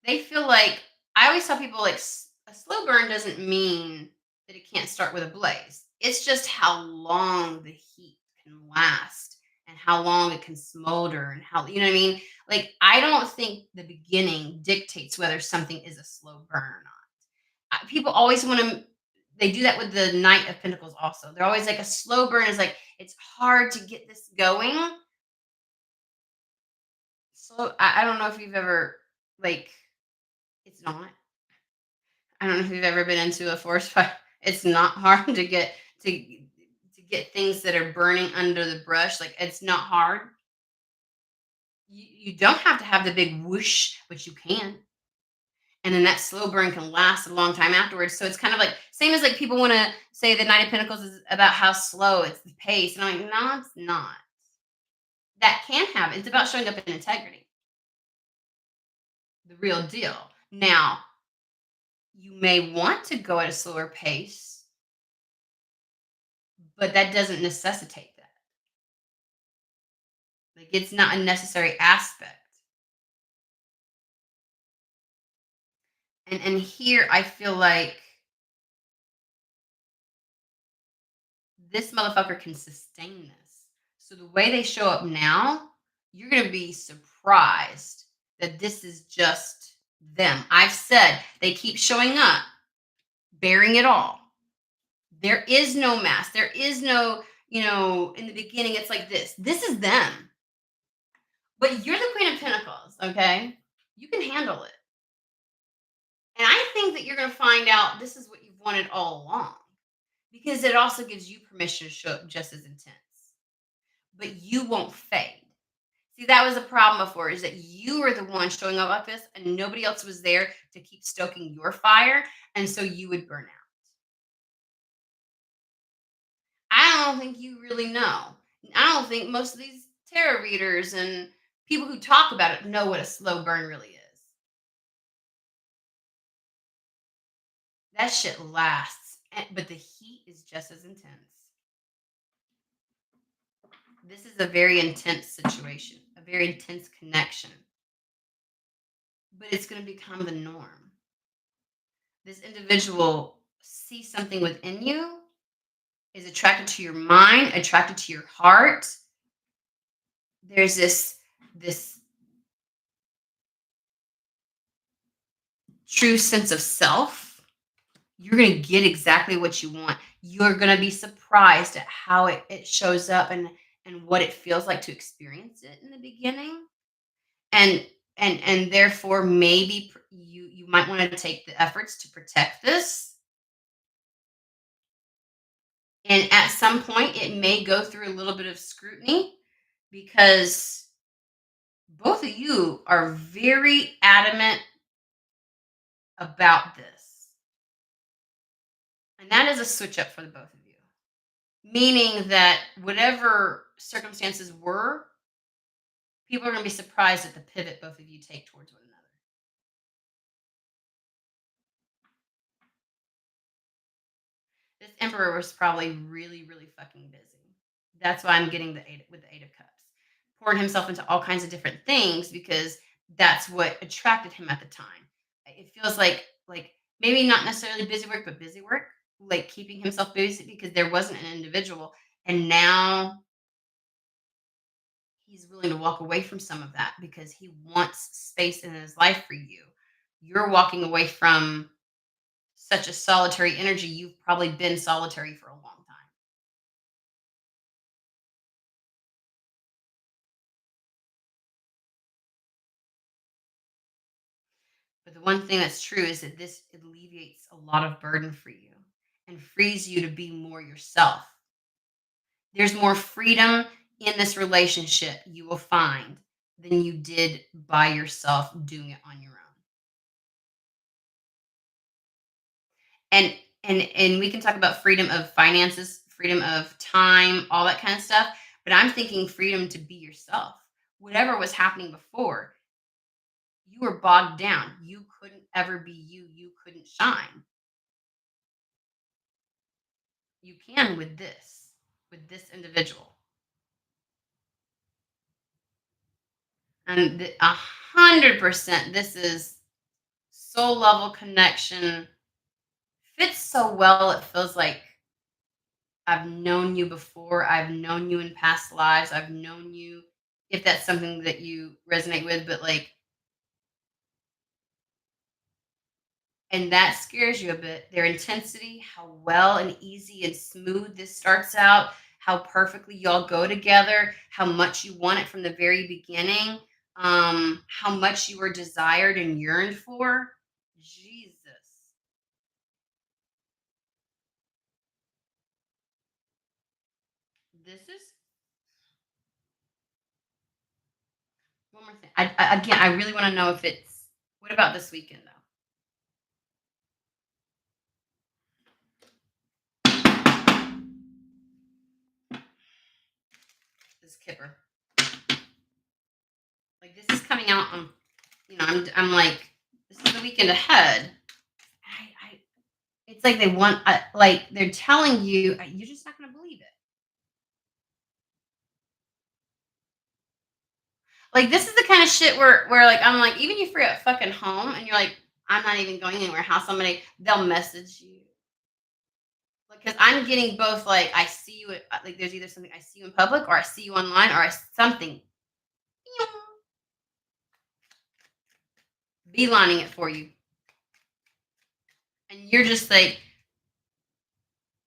they feel like I always tell people like a slow burn doesn't mean that it can't start with a blaze. It's just how long the heat can last and how long it can smolder and how you know what I mean? Like I don't think the beginning dictates whether something is a slow burn or not. People always want to. They do that with the Knight of Pentacles. Also, they're always like a slow burn is like it's hard to get this going. So I don't know if you've ever like. It's not. I don't know if you've ever been into a forest fire. It's not hard to get things that are burning under the brush. Like it's not hard. You don't have to have the big whoosh, but you can. And then that slow burn can last a long time afterwards. So it's kind of like same as like people want to say the Knight of Pentacles is about how slow it's the pace. And I'm like, no, it's not. That can happen. It's about showing up in integrity, the real deal. Now, you may want to go at a slower pace, but that doesn't necessitate that. Like it's not a necessary aspect. And here I feel like this motherfucker can sustain this. So the way they show up now, you're gonna be surprised that this is just them. I've said they keep showing up, bearing it all. There is no mask. There is no, in the beginning, it's like this. This is them. But you're the Queen of Pentacles, okay? You can handle it. And I think that you're going to find out this is what you've wanted all along because it also gives you permission to show up just as intense, but you won't fade. See, that was a problem before is that you were the one showing up like this and nobody else was there to keep stoking your fire. And so you would burn out. I don't think you really know. I don't think most of these tarot readers and people who talk about it know what a slow burn really is. That shit lasts, but the heat is just as intense. This is a very intense situation, a very intense connection, but it's going to become the norm. This individual sees something within you, is attracted to your mind, attracted to your heart. There's this true sense of self. You're going to get exactly what you want. You're going to be surprised at how it shows up and what it feels like to experience it in the beginning. And therefore maybe you might want to take the efforts to protect this. And at some point it may go through a little bit of scrutiny because both of you are very adamant about this. And that is a switch up for the both of you. Meaning that whatever circumstances were, people are going to be surprised at the pivot both of you take towards one another. This emperor was probably really, really fucking busy. That's why I'm getting the eight of cups, pouring himself into all kinds of different things because that's what attracted him at the time. It feels like maybe not necessarily busy work, but busy work, like keeping himself busy because there wasn't an individual, and now he's willing to walk away from some of that because he wants space in his life for you. You're walking away from such a solitary energy. You've probably been solitary for a long time. But the one thing that's true is that this alleviates a lot of burden for you and frees you to be more yourself. There's more freedom in this relationship you will find than you did by yourself doing it on your own. And and we can talk about freedom of finances, freedom of time, all that kind of stuff, but I'm thinking freedom to be yourself. Whatever was happening before, you were bogged down. You couldn't ever be you. You couldn't shine. You can with this individual. And 100%, this is soul level connection. Fits so well. It feels like I've known you before. I've known you in past lives. I've known you, if that's something that you resonate with, but like, and that scares you a bit. Their intensity, how well and easy and smooth this starts out, how perfectly y'all go together, how much you want it from the very beginning, how much you were desired and yearned for. Jesus. This is one more thing. Again, I really want to know if it's what about this weekend though? This Kipper. Like this is coming out on, I'm like, this is the weekend ahead. I it's like they want, like they're telling you, you're just not gonna believe it. Like this is the kind of shit where like I'm like, even if you're at fucking home and you're like, I'm not even going anywhere. How somebody they'll message you. Because I'm getting both like I see you like there's either something I see you in public or I see you online or something beelining it for you. And you're just like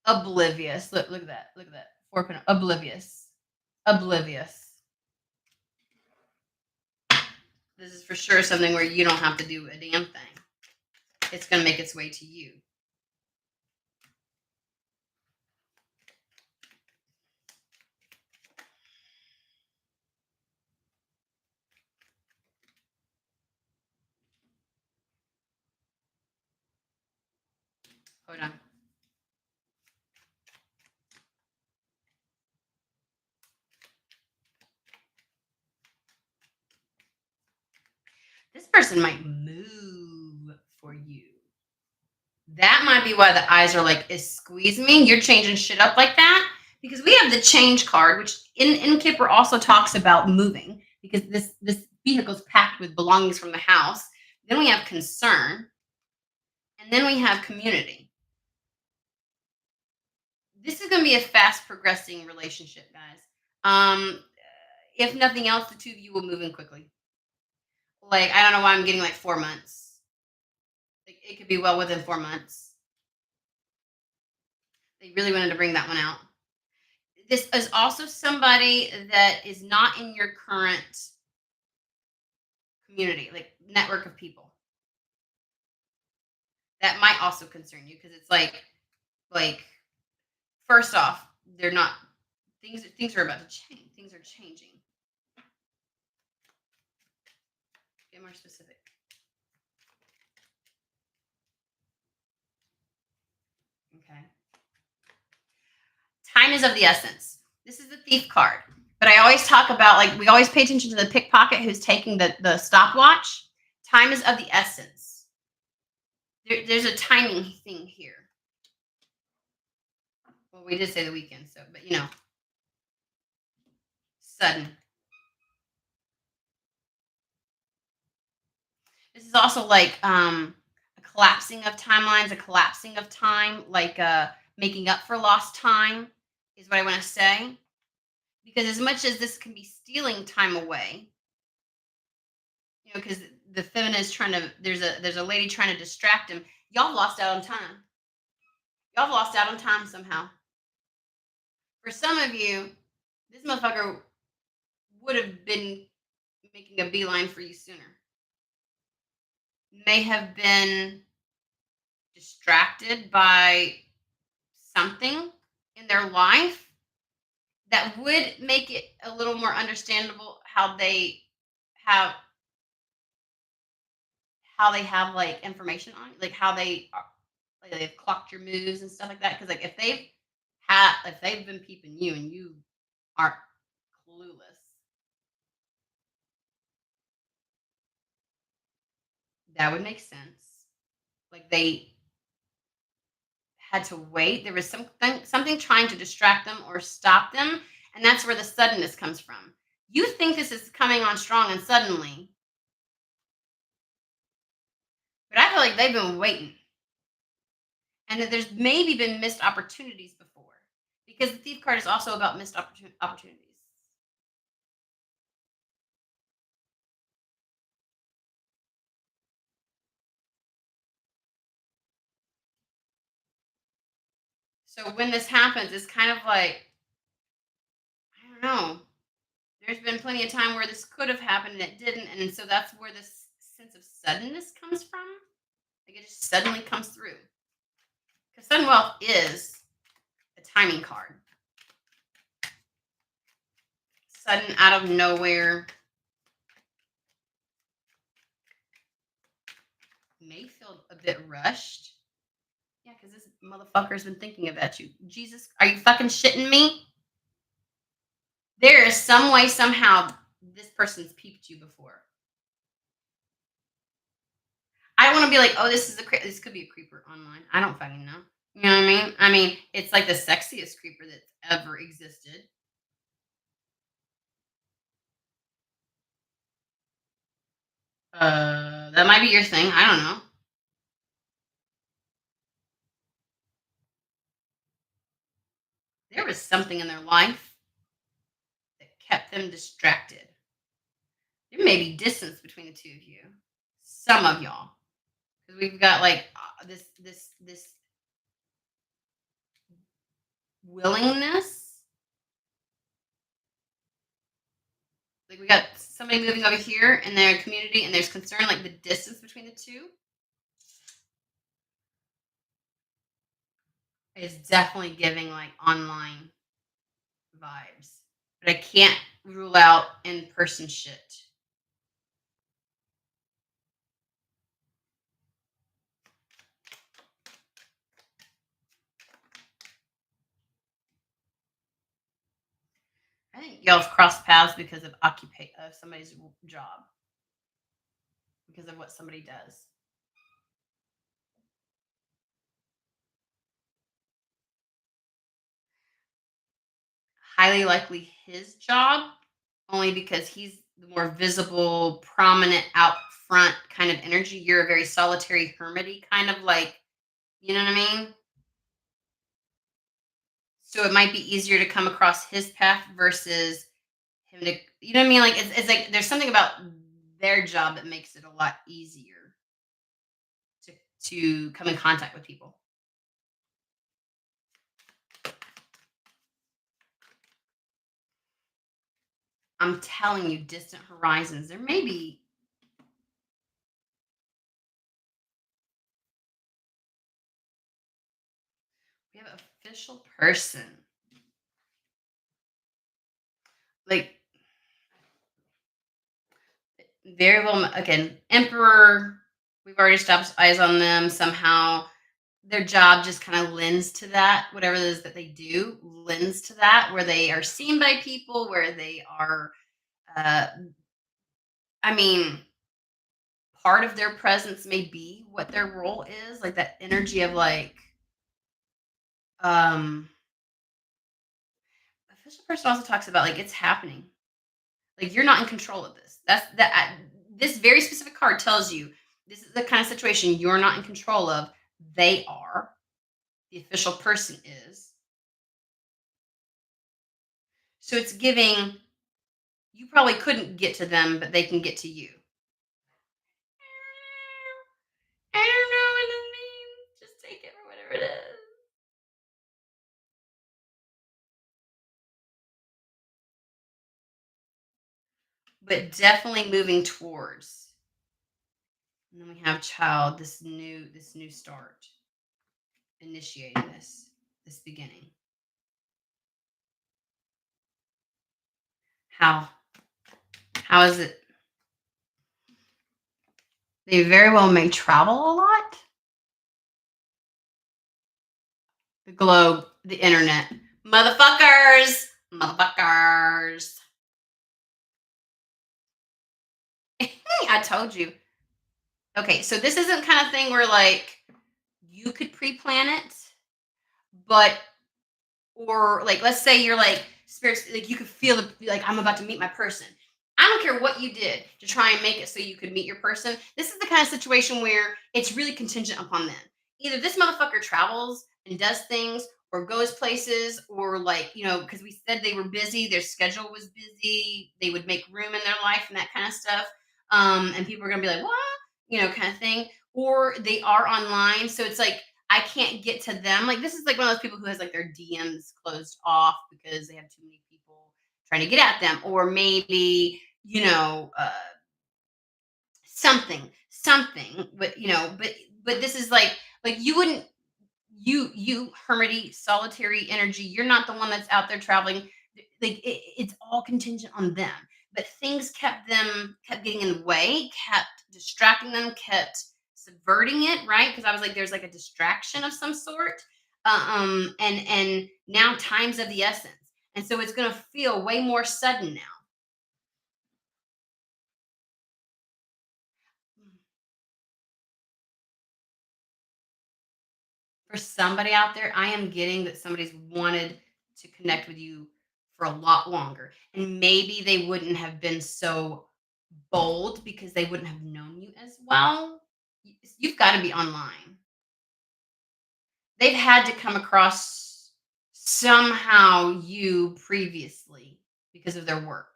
oblivious. Look at that. Look at that. Oblivious. Oblivious. This is for sure something where you don't have to do a damn thing. It's gonna make its way to you. Hold on. This person might move for you. That might be why the eyes are like, is squeeze me. You're changing shit up like that. Because we have the change card, which in Kipper also talks about moving because this vehicle is packed with belongings from the house. Then we have concern, and then we have community. This is going to be a fast progressing relationship, guys. If nothing else, the two of you will move in quickly. Like I don't know why I'm getting like 4 months. Like, it could be well within 4 months. They really wanted to bring that one out. This is also somebody that is not in your current community, like network of people. That might also concern you because it's like first off, they're not things are about to change. Things are changing. Get more specific. Okay. Time is of the essence. This is the thief card. But I always talk about like we always pay attention to the pickpocket who's taking the stopwatch. Time is of the essence. There's a timing thing here. Well, we did say the weekend, so but sudden. This is also like a collapsing of timelines, a collapsing of time, like making up for lost time is what I want to say. Because as much as this can be stealing time away, because the feminist trying to there's a lady trying to distract him. Y'all lost out on time. Y'all lost out on time somehow. For some of you, this motherfucker would have been making a beeline for you sooner. May have been distracted by something in their life that would make it a little more understandable have how they have like information on you, like how they are, like they've clocked your moves and stuff like that. Because like if they've been peeping you and you aren't clueless, that would make sense. Like they had to wait. There was something trying to distract them or stop them, and that's where the suddenness comes from. You think this is coming on strong and suddenly, but I feel like they've been waiting, and that there's maybe been missed opportunities before, because the thief card is also about missed opportunities. So when this happens, it's kind of like, I don't know. There's been plenty of time where this could have happened and it didn't, and so that's where this sense of suddenness comes from. Like it just suddenly comes through. Because sudden wealth is a timing card. Sudden out of nowhere. May feel a bit rushed. Yeah, because this motherfucker's been thinking about you. Jesus, are you fucking shitting me? There is some way, somehow, this person's peeped you before. I don't want to be like, oh, this could be a creeper online. I don't fucking know. You know what I mean? I mean, it's like the sexiest creeper that's ever existed. That might be your thing. I don't know. There was something in their life that kept them distracted. There may be distance between the two of you. Some of y'all, because we've got like this willingness. Like we got somebody moving over here in their community, and there's concern like the distance between the two is definitely giving like online vibes. But I can't rule out in person shit. I think y'all have crossed paths because of somebody's job, because of what somebody does. Highly likely his job, only because he's the more visible, prominent, out front kind of energy. You're a very solitary, hermity kind of like, you know what I mean? So it might be easier to come across his path versus him to, you know what I mean? Like it's like there's something about their job that makes it a lot easier to come in contact with people. I'm telling you, distant horizons. There may be we have an official person. Like very well again, emperor. We've already stopped eyes on them somehow. Their job just kind of lends to that. Whatever it is that they do lends to that, where they are seen by people, where they are. Uh, I mean, part of their presence may be what their role is, like that energy of like um official person also talks about like it's happening. Like you're not in control of this. This very specific card tells you this is the kind of situation you're not in control of. They are. The official person is. So it's giving you probably couldn't get to them, but they can get to you. I don't know what it means. Just take it for whatever it is. But definitely moving towards. And then we have child, this new start, initiating this beginning. How is it? They very well may travel a lot. The globe, the internet. Motherfuckers! Motherfuckers. I told you. Okay, so this isn't kind of thing where like you could pre-plan it, but or like let's say you're like spirits like you could feel like I'm about to meet my person. I don't care what you did to try and make it so you could meet your person. This is the kind of situation where it's really contingent upon them. Either this motherfucker travels and does things or goes places or like, because we said they were busy, their schedule was busy, they would make room in their life and that kind of stuff. And people are gonna be like, what? Kind of thing. Or they are online. So it's like I can't get to them. Like, this is like one of those people who has like their DMs closed off because they have too many people trying to get at them, or maybe, something, but but this is like you wouldn't you hermity solitary energy, you're not the one that's out there traveling. Like it's all contingent on them, but things kept getting in the way, kept distracting them, kept subverting it, right? Because I was like, there's like a distraction of some sort. And now time's of the essence, and so it's going to feel way more sudden now. For somebody out there, I am getting that somebody's wanted to connect with you for a lot longer. And maybe they wouldn't have been so bold because they wouldn't have known you as well. You've got to be online. They've had to come across somehow you previously because of their work.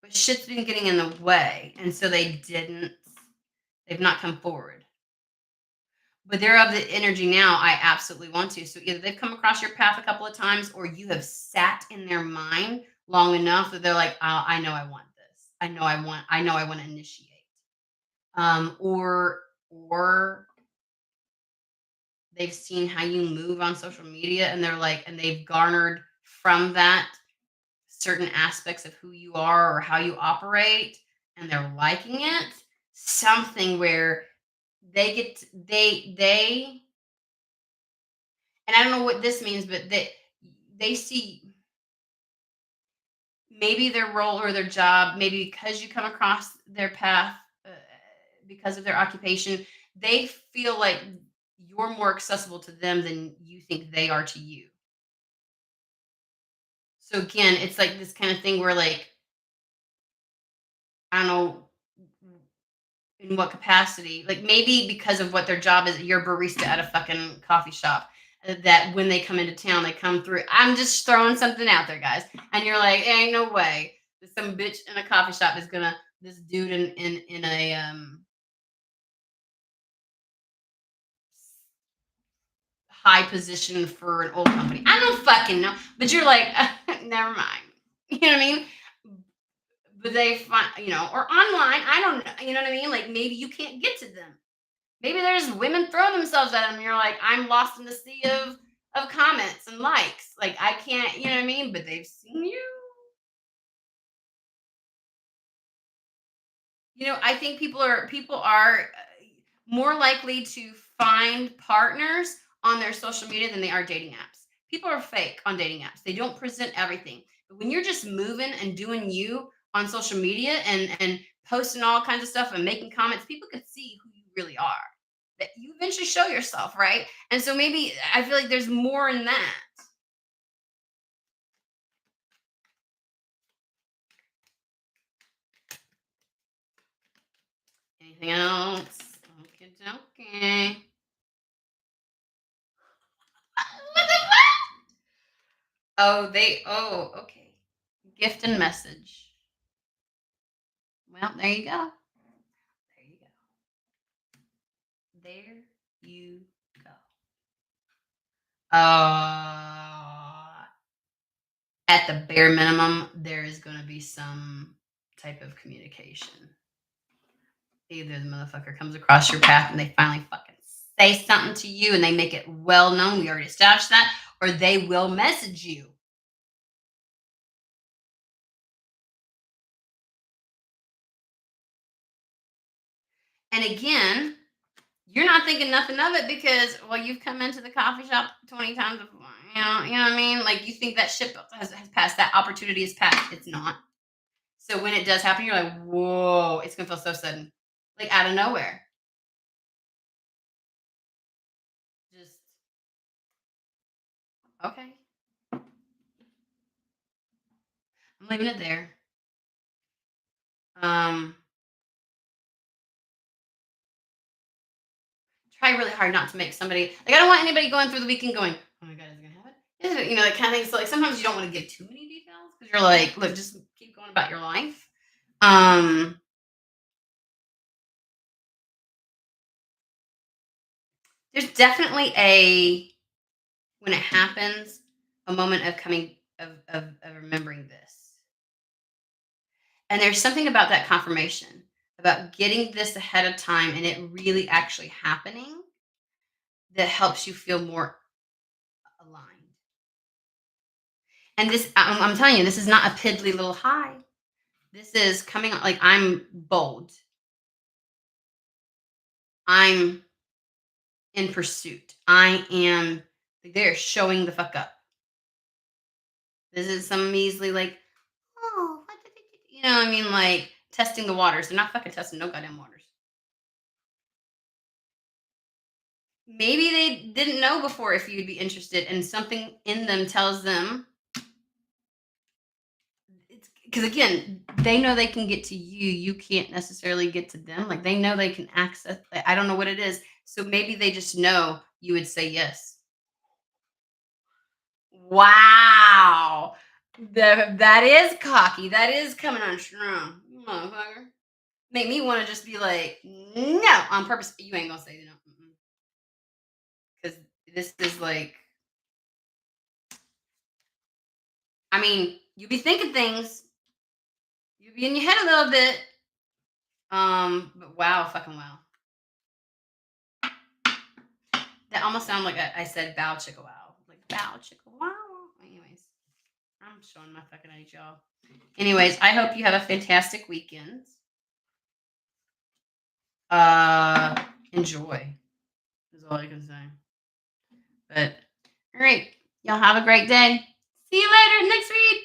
But shit's been getting in the way. And so they've not come forward. But they're of the energy now, I absolutely want to. So either they've come across your path a couple of times, or you have sat in their mind long enough that they're like, "Oh, I know I want this. I know I want to initiate." Or they've seen how you move on social media, and they're like, and they've garnered from that certain aspects of who you are or how you operate, and they're liking it. Something where they and I don't know what this means, but they see maybe their role or their job, maybe because you come across their path, because of their occupation, they feel like you're more accessible to them than you think they are to you. So again, it's like this kind of thing where like I don't know in what capacity, like maybe because of what their job is, you're a barista at a fucking coffee shop. That when they come into town, they come through. I'm just throwing something out there, guys, and you're like, ain't no way that some bitch in a coffee shop is gonna this dude in a high position for an old company. I don't fucking know, but you're like, never mind. You know what I mean? But they find, or online. I don't know. You know what I mean? Like maybe you can't get to them. Maybe there's women throwing themselves at them. And you're like, I'm lost in the sea of comments and likes. Like I can't, you know what I mean? But they've seen you. I think people are more likely to find partners on their social media than they are dating apps. People are fake on dating apps. They don't present everything. But when you're just moving and doing you on social media and posting all kinds of stuff and making comments, people can see who you really are. That you eventually show yourself, right? And so maybe I feel like there's more in that. Anything else? Okay, okay. What the fuck? Okay. Gift and message. Well, there you go. There you go. There you go. At the bare minimum, there is going to be some type of communication. Either the motherfucker comes across your path and they finally fucking say something to you and they make it well known. We already established that. Or they will message you. And again, you're not thinking nothing of it because, well, you've come into the coffee shop 20 times before. You know what I mean? Like you think that ship has passed, that opportunity has passed. It's not. So when it does happen, you're like, whoa, it's gonna feel so sudden. Like out of nowhere. Just okay. I'm leaving it there. Um, try really hard not to make somebody like I don't want anybody going through the weekend going, oh my god, is it gonna happen? Is it, that kind of thing. So like sometimes you don't want to give too many details because you're like, look, just keep going about your life. Um, there's definitely when it happens, a moment of coming of remembering this. And there's something about that confirmation, about getting this ahead of time and it really actually happening that helps you feel more aligned. And this, I'm telling you, this is not a piddly little high. This is coming like I'm bold. I'm in pursuit. I am like, they're showing the fuck up. This is some measly like, oh, what did you know what I mean? Like testing the waters. They're not fucking testing no goddamn waters. Maybe they didn't know before if you'd be interested, and something in them tells them it's because again, they know they can get to you. You can't necessarily get to them. Like they know they can access. I don't know what it is. So maybe they just know you would say yes. Wow. That is cocky. That is coming on strong. Motherfucker. Make me want to just be like, no, on purpose. You ain't gonna say no. Because this is like, I mean, you be thinking things, you be in your head a little bit. But wow, fucking wow. That almost sounded like I said bow chicka wow. Like bow chicka wow. Anyways, I'm showing my fucking age, y'all. Anyways, I hope you have a fantastic weekend. Enjoy is all I can say. But all right, y'all have a great day. See you later next week.